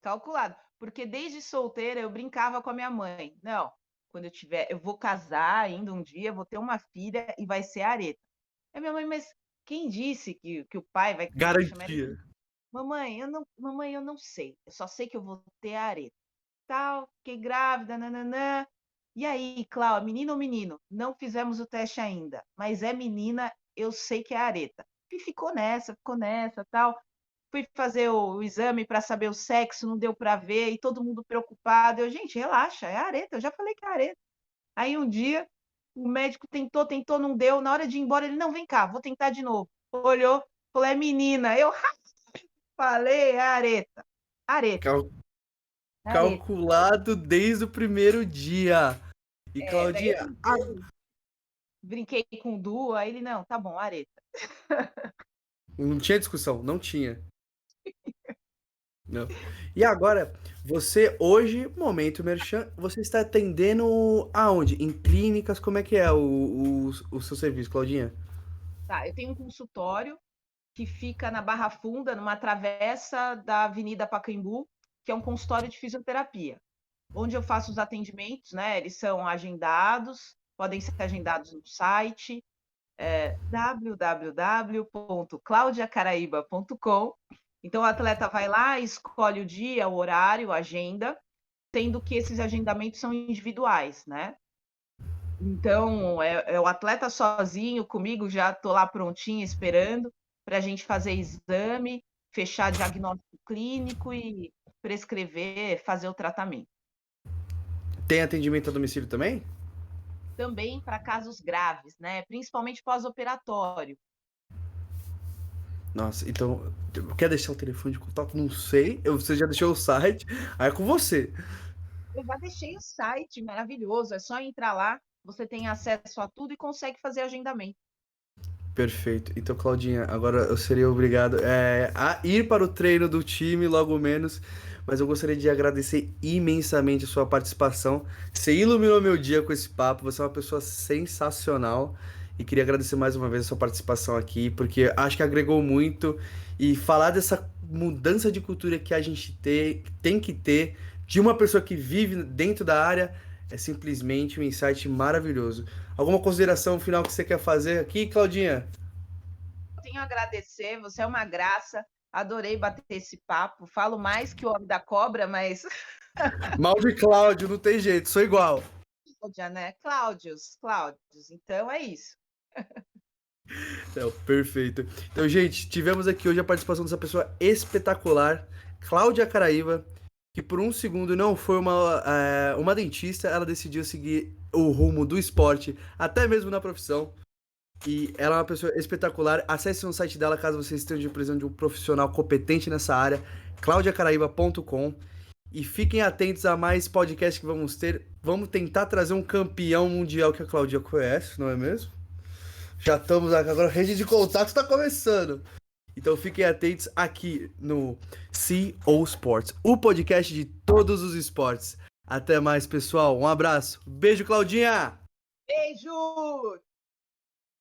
Calculado, porque desde solteira eu brincava com a minha mãe: "Não, quando eu vou casar ainda um dia, vou ter uma filha e vai ser a Aretha". Aí minha mãe: "Mas quem disse que o pai vai querer chamar ela?" Garantia. Mamãe, eu não sei, eu só sei que eu vou ter a Aretha". Tal, fiquei grávida, nã-nã-nã. E aí, Cláudia, menino ou menino? Não fizemos o teste ainda, mas é menina, eu sei que é a Areta. E ficou nessa, tal. Fui fazer o exame para saber o sexo, não deu para ver, e todo mundo preocupado. Eu: "Gente, relaxa, é a Areta, eu já falei que é a Areta". Aí um dia, o médico tentou, tentou, não deu, na hora de ir embora ele: "Não, vem cá, vou tentar de novo". Olhou, falou: "É menina". Eu: falei, é a Areta. Areta, Cal- Areta. Calculado desde o primeiro dia. E É, daí Claudinha, brinquei com o Du, aí ele: "Não, tá bom, Areta". não tinha discussão, não tinha. Não. E agora, você hoje, momento merchan, você está atendendo aonde? Em clínicas? Como é que é o seu serviço, Claudinha? Tá, eu tenho um consultório que fica na Barra Funda, numa travessa da Avenida Pacaembu, que é um consultório de fisioterapia, onde eu faço os atendimentos, né, eles são agendados, podem ser agendados no site, www.claudiacaraíba.com. Então o atleta vai lá, escolhe o dia, o horário, a agenda, sendo que esses agendamentos são individuais, né. Então, é o atleta sozinho, comigo já estou lá prontinha esperando para a gente fazer exame, fechar diagnóstico clínico e prescrever, fazer o tratamento. Tem atendimento a domicílio também? Também para casos graves, né, principalmente pós-operatório. Nossa, então, quer deixar o telefone de contato? Não sei. Você já deixou o site, aí é com você. Eu já deixei o site maravilhoso, é só entrar lá, você tem acesso a tudo e consegue fazer agendamento. Perfeito. Então, Claudinha, agora eu seria obrigado a ir para o treino do time logo menos, mas eu gostaria de agradecer imensamente a sua participação. Você iluminou meu dia com esse papo, você é uma pessoa sensacional e queria agradecer mais uma vez a sua participação aqui, porque acho que agregou muito e falar dessa mudança de cultura que a gente tem que ter de uma pessoa que vive dentro da área é simplesmente um insight maravilhoso. Alguma consideração final que você quer fazer aqui, Claudinha? Tenho a agradecer, você é uma graça, adorei bater esse papo, falo mais que o homem da cobra, mas Mal de Cláudio, não tem jeito, sou igual. Cláudia, né? Cláudios, então é isso. É, perfeito. Então, gente, tivemos aqui hoje a participação dessa pessoa espetacular, Cláudia Caraíva, que por um segundo não foi uma dentista, ela decidiu seguir o rumo do esporte, até mesmo na profissão. E ela é uma pessoa espetacular. Acesse o site dela caso vocês estejam precisando de um profissional competente nessa área, claudiacaraíba.com. E fiquem atentos a mais podcasts que vamos ter. Vamos tentar trazer um campeão mundial que a Claudia conhece, não é mesmo? Já estamos aqui, agora a rede de contato está começando. Então fiquem atentos aqui no CO Sports, o podcast de todos os esportes. Até mais, pessoal. Um abraço. Beijo, Claudinha! Beijo!